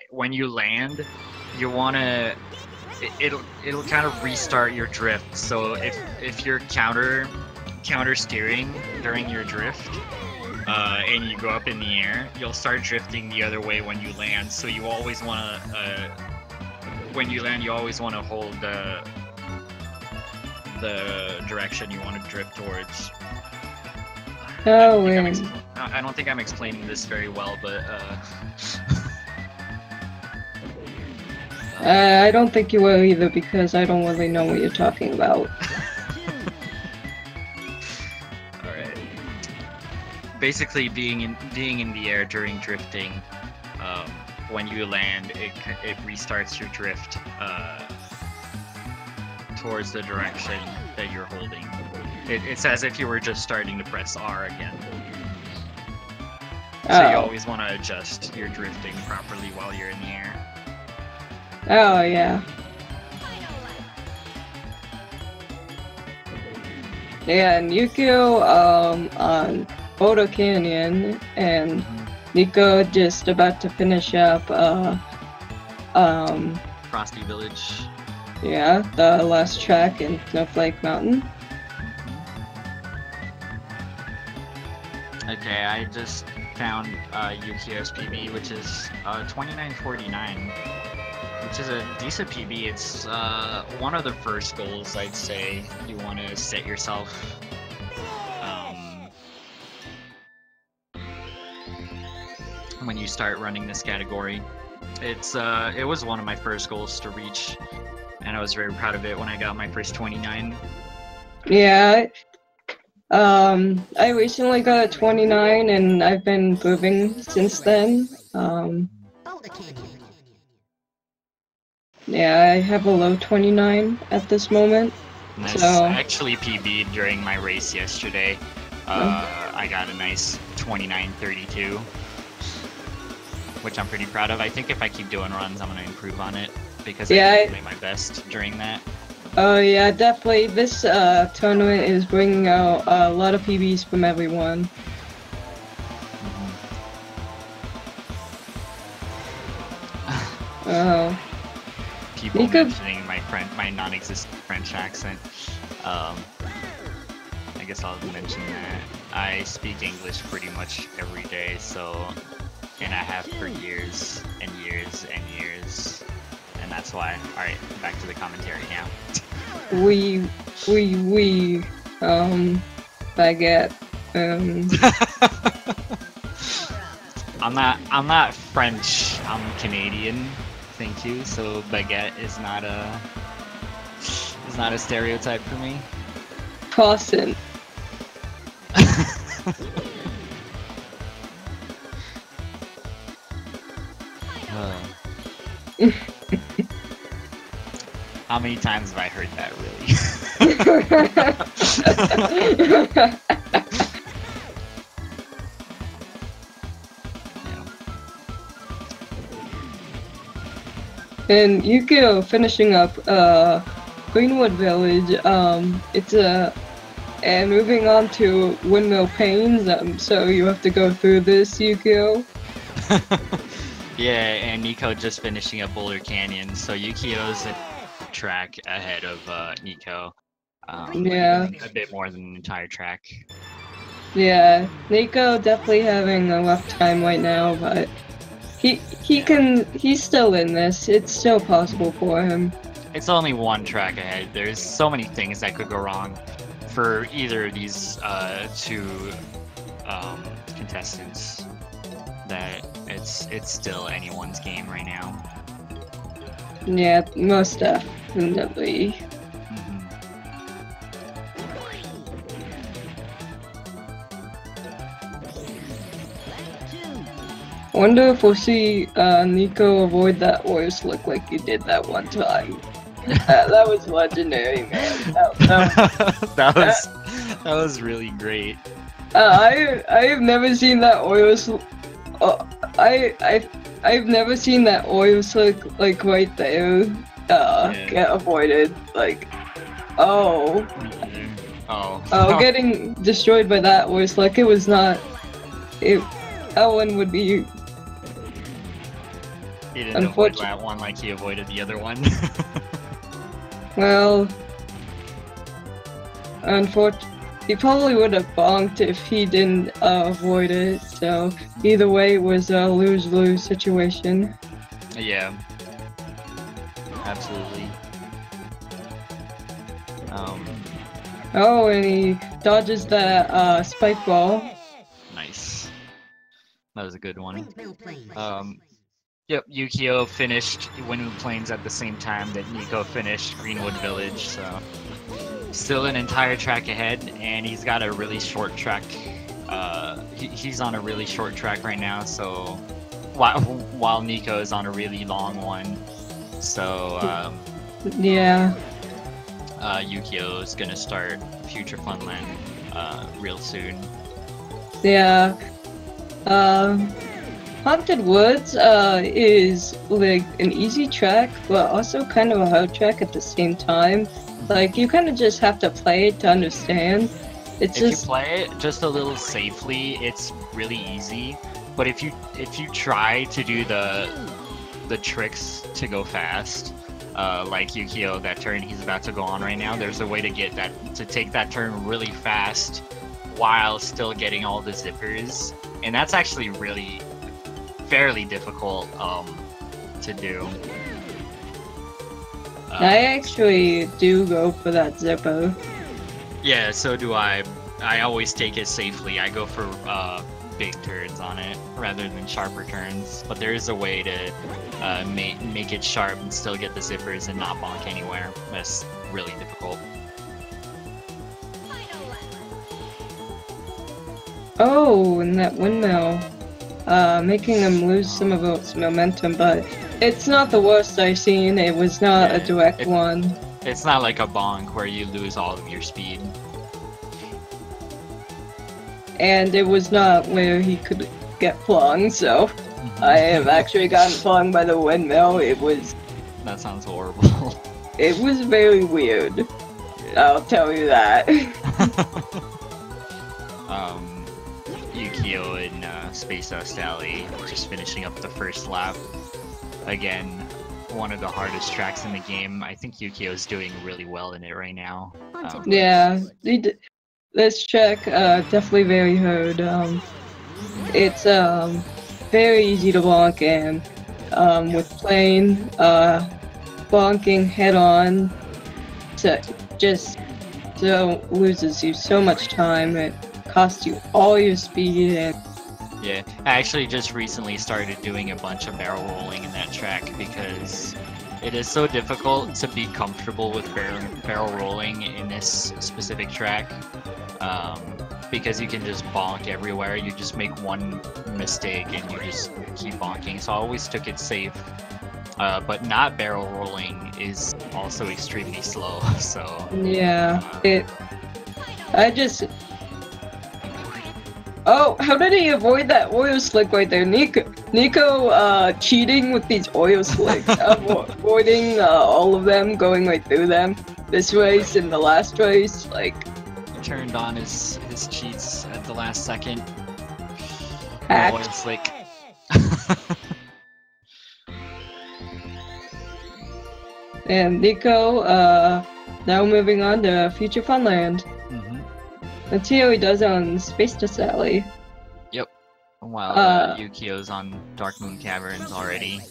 A: when you land, you wanna it'll kind of restart your drift. So if you're counter steering during your drift, and you go up in the air, you'll start drifting the other way when you land. So you always want to, when you land, you always want to hold the direction you want to drift towards.
B: Oh,
A: I don't think I'm explaining this very well, but
B: I don't think you will either, because I don't really know what you're talking about.
A: Basically, being in the air during drifting, when you land, it restarts your drift towards the direction that you're holding. It's as if you were just starting to press R again. So you always want to adjust your drifting properly while you're in the air.
B: Oh, yeah. Yeah, and Yukio on Boulder Canyon, and Nico just about to finish up
A: Frosty Village.
B: Yeah, the last track in Snowflake Mountain.
A: Okay, I just found Yukio's PB, which is 29.49, which is a decent PB. It's one of the first goals I'd say you want to set yourself. When you start running this category, it was one of my first goals to reach, and I was very proud of it when I got my first 29.
B: Yeah. I recently got a 29 and I've been improving since then. Yeah, I have a low 29 at this moment.
A: Nice.
B: So
A: I actually PB'd during my race yesterday. I got a nice 29.32, which I'm pretty proud of. I think if I keep doing runs, I'm gonna improve on it because I did my best during that.
B: Oh yeah, definitely. This tournament is bringing out a lot of PBs from everyone. Oh.
A: People mentioning my non-existent French accent. I guess I'll mention that I speak English pretty much every day, and I have for years and years and years, and that's why. All right, back to the commentary now.
B: Baguette.
A: I'm not French. I'm Canadian. Thank you. So baguette is not a stereotype for me.
B: Croissant.
A: How many times have I heard that, really?
B: And Yukio finishing up Greenwood Village. And moving on to Windmill Pains. So you have to go through this, Yukio.
A: Yeah, and Nico just finishing up Boulder Canyon, so Yukio's a track ahead of Nico.
B: Yeah.
A: A bit more than an entire track.
B: Yeah, Nico definitely having a rough time right now, but he's still in this. It's still possible for him.
A: It's only one track ahead. There's so many things that could go wrong for either of these two contestants that it's still anyone's game right now.
B: Yeah, most definitely. I wonder if we'll see Nico avoid that oil slick like he did that one time. That was legendary, man.
A: That was really great.
B: I have never seen that oil slick. I've never seen that oil slick like right there get avoided. Like, oh, getting destroyed by that oil slick. It was not. That one would be.
A: He didn't avoid that one like he avoided the other one.
B: Well, unfortunately, he probably would have bonked if he didn't avoid it, so either way it was a lose-lose situation.
A: Yeah. Absolutely.
B: Oh, and he dodges that spike ball.
A: Nice. That was a good one. Yep, Yukio finished Windmill Plains at the same time that Nico finished Greenwood Village, so still an entire track ahead, and he's got a really short track. He's on a really short track right now, so while Nico is on a really long one, so
B: yeah.
A: Yukio is gonna start Future Funland real soon.
B: Yeah. Haunted Woods is like an easy track, but also kind of a hard track at the same time. Like, you kind of just have to play it to understand. If you
A: play it just a little safely, it's really easy. But if you try to do the tricks to go fast, like Yukio, that turn he's about to go on right now, there's a way to take that turn really fast while still getting all the zippers, and that's actually really fairly difficult to do.
B: I actually do go for that zipper.
A: Yeah, so do I. I always take it safely. I go for big turns on it rather than sharper turns. But there is a way to make it sharp and still get the zippers and not bonk anywhere. That's really difficult.
B: Oh, and that windmill. Making them lose some of its momentum, but it's not the worst I've seen. It was not a direct one.
A: It's not like a bonk where you lose all of your speed.
B: And it was not where he could get flung, so I have actually gotten flung by the windmill. It was...
A: That sounds horrible.
B: It was very weird. Yeah. I'll tell you that.
A: Yukio in Space Dust Alley just finishing up the first lap. Again, one of the hardest tracks in the game. I think Yukio is doing really well in it right now.
B: Yeah, this track definitely very hard. It's very easy to bonk, and with plane bonking head on, just loses you so much time. It costs you all your speed. And
A: yeah, I actually just recently started doing a bunch of barrel rolling in that track because it is so difficult to be comfortable with barrel rolling in this specific track. Because you can just bonk everywhere. You just make one mistake and you just keep bonking. So I always took it safe. But not barrel rolling is also extremely slow. So
B: yeah, Oh, how did he avoid that oil slick right there? Nico cheating with these oil slicks, avoiding all of them, going right through them. This race and the last race, like...
A: Turned on his cheats at the last second.
B: Hacked.
A: Oil slick.
B: And Nico, now moving on to Future Funland. Let's see how he does on Space Dust Alley.
A: Yep. While Yukio's on Dark Moon Caverns already.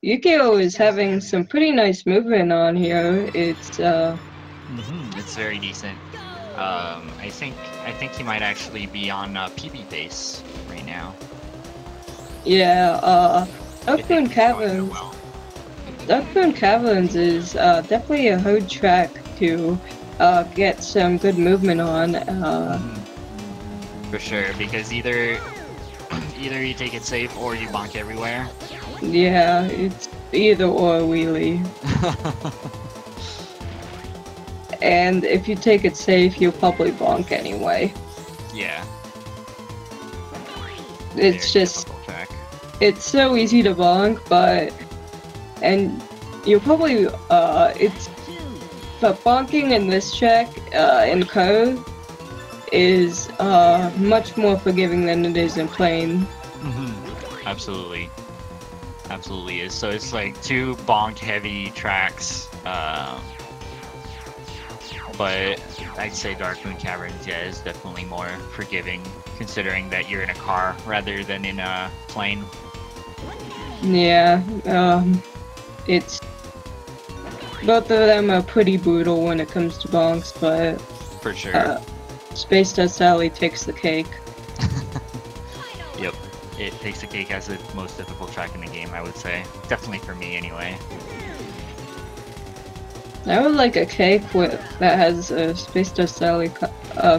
B: Yukio is having some pretty nice movement on here. It's
A: It's very decent. I think he might actually be on PB base right now.
B: Yeah. Dark Moon Caverns.
A: Well.
B: Dark Moon Caverns is definitely a hard track to get some good movement on.
A: For sure, because either you take it safe or you bonk everywhere.
B: Yeah, it's either or really. And if you take it safe, you'll probably bonk anyway.
A: Yeah.
B: It's just, it's so easy to bonk, and you'll probably, but bonking in this track, in curve, is much more forgiving than it is in plane.
A: Absolutely. Absolutely is. So it's like two bonk heavy tracks, but I'd say Dark Moon Caverns, yeah, is definitely more forgiving, considering that you're in a car rather than in a plane.
B: Yeah, it's... Both of them are pretty brutal when it comes to bonks, but...
A: For sure.
B: Space Dust Alley takes the cake.
A: Yep, it takes the cake as the most difficult track in the game, I would say. Definitely for me, anyway.
B: I would like a cake that has Space Dust Alley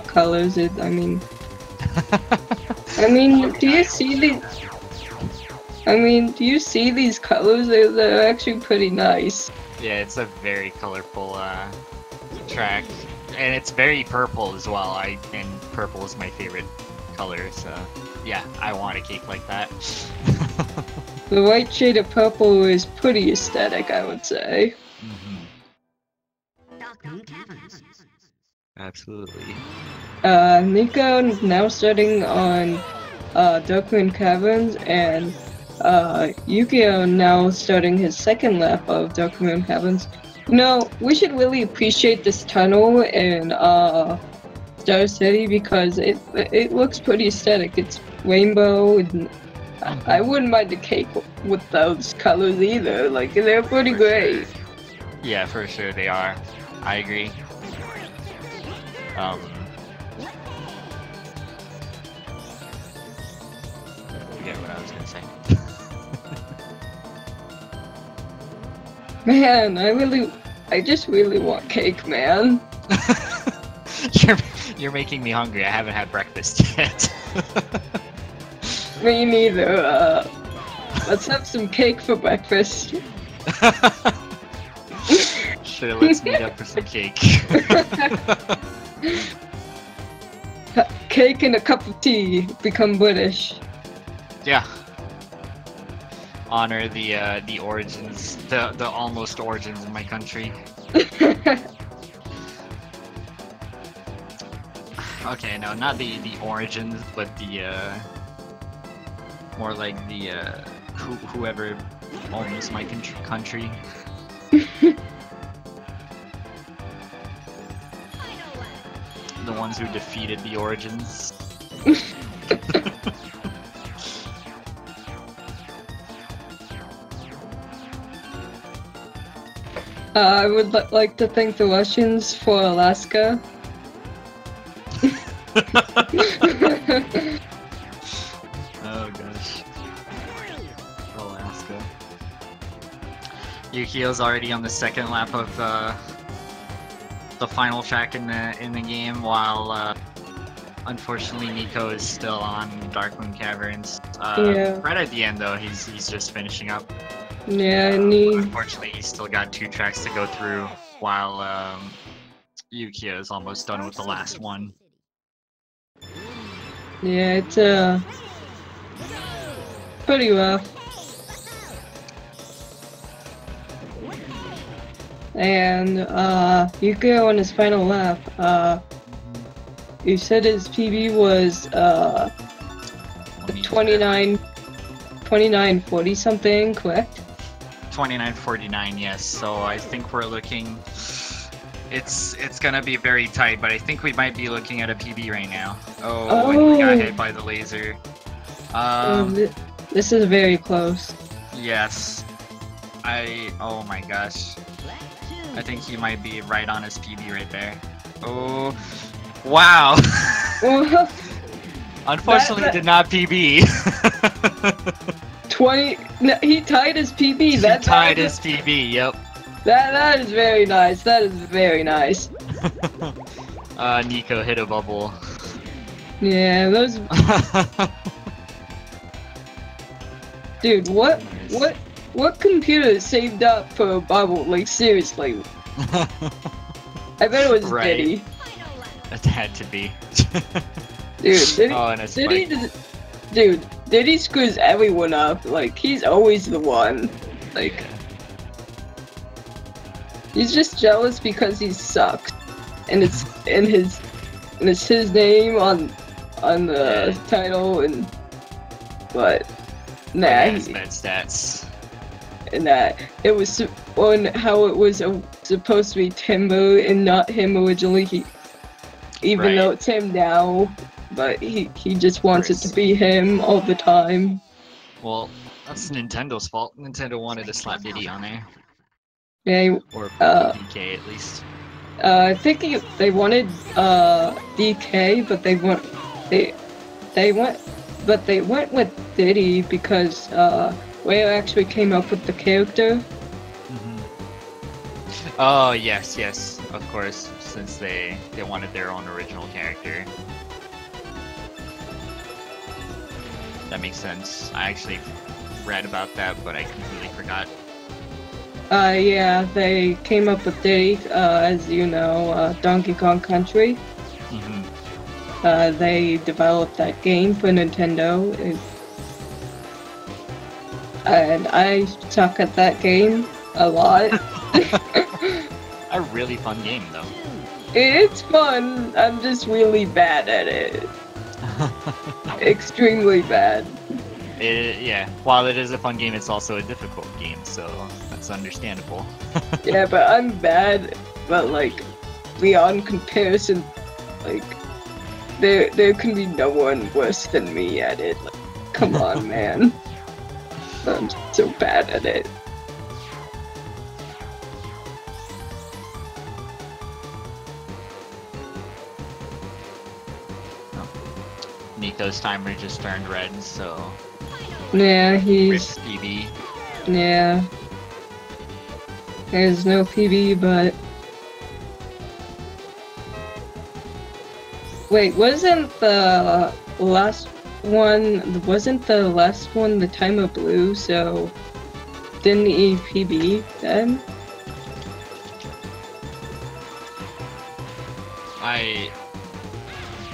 B: colors. I mean, do you see these? Do you see these colors? They're actually pretty nice.
A: Yeah, it's a very colorful track, and it's very purple as well. And purple is my favorite color, so yeah, I want a cake like that.
B: The white shade of purple is pretty aesthetic, I would say.
A: Absolutely.
B: Nico now starting on Dark Moon Caverns, and Yukio now starting his second lap of Dark Moon Caverns. You know, we should really appreciate this tunnel and Star City because it looks pretty aesthetic. It's rainbow, and I wouldn't mind the cake with those colors either. Like they're pretty great.
A: Sure. Yeah, for sure they are. I agree. Forget what I was gonna say.
B: Man, I just really want cake, man.
A: You're making me hungry. I haven't had breakfast yet.
B: Me neither. Let's have some cake for breakfast.
A: Sure, let's meet up for some cake.
B: Cake and a cup of tea. Become British.
A: Yeah. Honor the origins, the almost origins of my country. Okay, no, not the origins, but the more like the whoever owns my country. The ones who defeated the origins.
B: I would like to thank the Russians for Alaska.
A: Oh gosh. Alaska. Yukio's already on the second lap of the final track in the game, while unfortunately Nico is still on Darkmoon Caverns.
B: Yeah.
A: Right at the end though, he's just finishing up.
B: Yeah,
A: Unfortunately, he's still got 2 tracks to go through, while Yukio is almost done with the last one.
B: yeah, it's pretty rough. And Yukio on his final lap, you said his PB was 29:40 something, correct?
A: 29:49, yes. So I think we're looking. It's gonna be very tight, but I think we might be looking at a PB right now. Oh, and he got hit by the laser.
B: This is very close.
A: Yes. Oh my gosh. I think he might be right on his PB right there. Oh. Wow. Unfortunately, did not PB.
B: 20. No, he tied his PB.
A: He tied his PB. Yep.
B: That is very nice. That is very nice.
A: Nico hit a bubble.
B: Yeah, those. Dude, what computer saved up for a bubble? Like seriously. I bet it was
A: Right.
B: Diddy.
A: It had to be.
B: Dude, Diddy.
A: Oh, and a spike.
B: Diddy screws everyone up. Like he's always the one. Like he's just jealous because he sucks, and it's his name on the title, and but nah,
A: Yeah, his med stats.
B: and that it was on how it was supposed to be Timber and not him originally. Even though it's him now, but he just wants it to be him all the time.
A: Well, that's Nintendo's fault. Nintendo wanted to slap Diddy on there,
B: Yeah,
A: or DK at least.
B: I think they wanted DK, but they went with Diddy because Rare actually came up with the character.
A: Oh yes, of course, since they wanted their own original character. That makes sense. I actually read about that, but I completely forgot.
B: Yeah, they came up with Diddy, as you know, Donkey Kong Country. They developed that game for Nintendo, and I suck at that game a lot.
A: A really fun game, though.
B: It's fun, I'm just really bad at it. Extremely bad.
A: Yeah, while it is a fun game, it's also a difficult game, so that's understandable.
B: Yeah, but I'm bad, but like, beyond comparison, like, there can be no one worse than me at it. Like, come on, man. I'm so bad at it.
A: Nico's timer just turned red, so
B: Yeah, he's...
A: rip PB.
B: Yeah. There's no PB, but... Wait, wasn't the last one the timer blue, so... Didn't he PB then?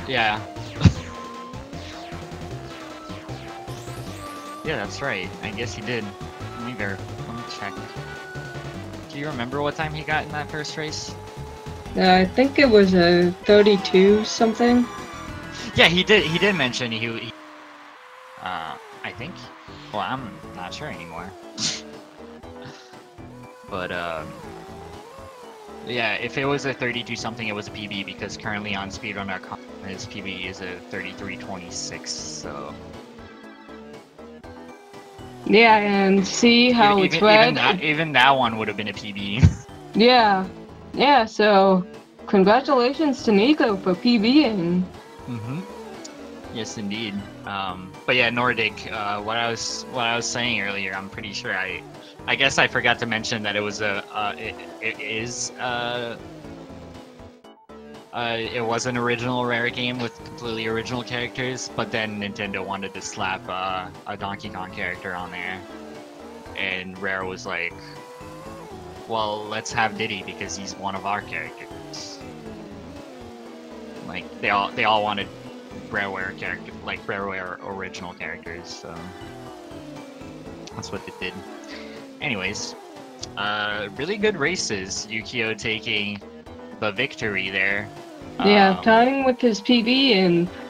A: Yeah. Yeah, that's right. I guess he did. Let me check. Do you remember what time he got in that first race?
B: I think it was a 32 something.
A: Yeah, he did mention he I think. Well, I'm not sure anymore. But yeah, if it was a 32 something, it was a PB, because currently on speedrun.com his PB is a 33:26. So
B: Yeah, and see how it's red.
A: Even that one would have been a PB.
B: Yeah, yeah. So congratulations to Nico for PBing.
A: Mm-hmm. Yes, indeed. But yeah, Nordic. What I was saying earlier, I'm pretty sure I guess I forgot to mention that it was it was an original Rare game with completely original characters, but then Nintendo wanted to slap a Donkey Kong character on there, and Rare was like, well, let's have Diddy because he's one of our characters. Like they all wanted Rareware character, like Rareware original characters, so that's what they did. Anyways, really good races. Yukio taking the victory there.
B: Yeah, tying with his PB,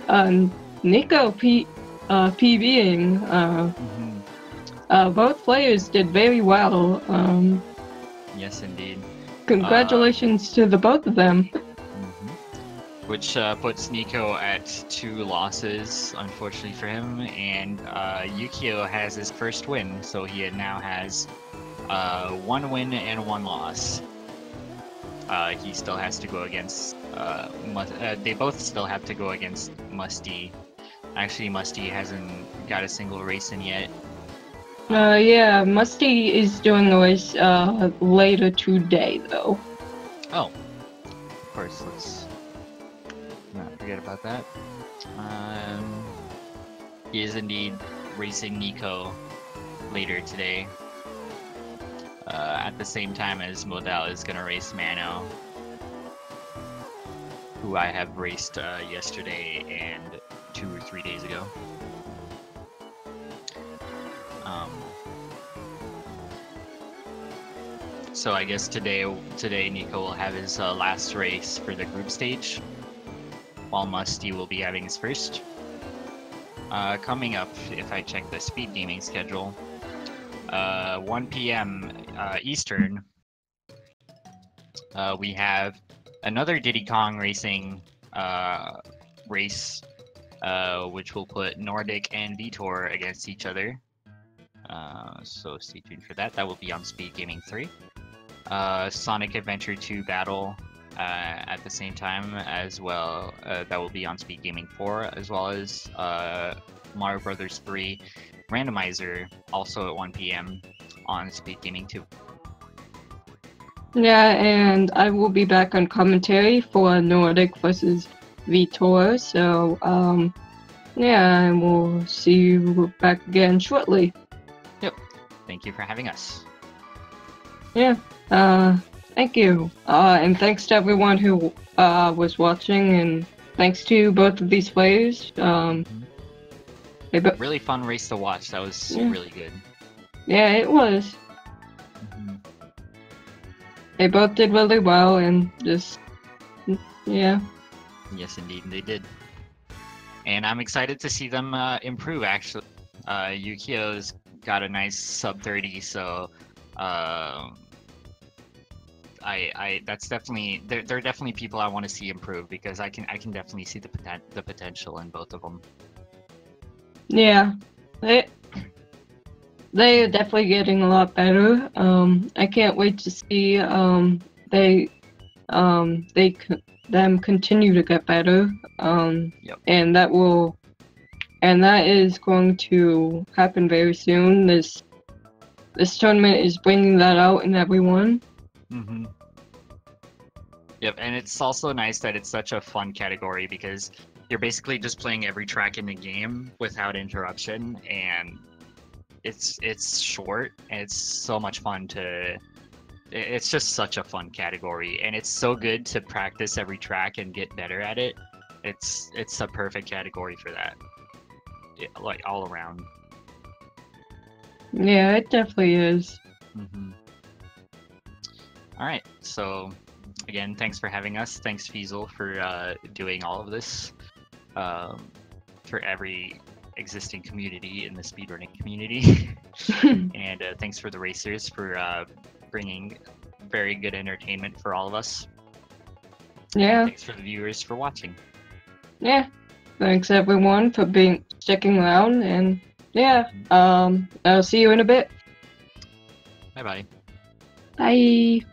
B: and Nico PBing. Both players did very well.
A: Yes, indeed.
B: Congratulations to the both of them.
A: Which puts Nico at 2 losses, unfortunately for him, and Yukio has his first win, so he now has 1 win and 1 loss. He still has to go against they both still have to go against Musty. Actually, Musty hasn't got a single race in yet.
B: Yeah, Musty is doing a race later today, though.
A: Oh, of course, let's not forget about that. He is indeed racing Nico later today. At the same time as Modal is gonna race Mano, who I have raced yesterday and 2 or 3 days ago. So I guess today Nico will have his last race for the group stage, while Musty will be having his first. Coming up, if I check the speed gaming schedule, 1 p.m. Eastern, we have another Diddy Kong racing race, which will put Nordic and Vitor against each other. So stay tuned for that. That will be on Speed Gaming 3. Sonic Adventure 2 Battle at the same time as well. That will be on Speed Gaming 4, as well as Mario Brothers 3 Randomizer, also at 1 p.m. on Speed Gaming 2.
B: Yeah, and I will be back on commentary for Nordic versus Vitor, so yeah, and we'll see you back again shortly.
A: Yep. Thank you for having us.
B: Yeah, thank you. And thanks to everyone who was watching, and thanks to both of these players.
A: Really fun race to watch. That was really good.
B: Yeah, it was. They both did really well, and just, yeah.
A: Yes, indeed, they did. And I'm excited to see them improve, actually. Yukio's got a nice sub 30, so that's definitely they're definitely people I want to see improve because I can definitely see the potential in both of them.
B: Yeah, they are definitely getting a lot better. I can't wait to see they them continue to get better.
A: Yep.
B: And that is going to happen very soon. This tournament is bringing that out in everyone.
A: Mm-hmm. Yep, and it's also nice that it's such a fun category because you're basically just playing every track in the game without interruption, and it's short and it's so much fun to. It's just such a fun category, and it's so good to practice every track and get better at it. It's a perfect category for that, like all around.
B: Yeah, it definitely is.
A: Mm-hmm. All right, so again, thanks for having us. Thanks, Fiesel, for doing all of this for every existing community in the speedrunning community. And thanks for the racers for bringing very good entertainment for all of us.
B: Yeah.
A: And thanks for the viewers for watching.
B: Yeah. Thanks everyone for sticking around, and yeah, I'll see you in a bit.
A: Bye-bye.
B: Bye.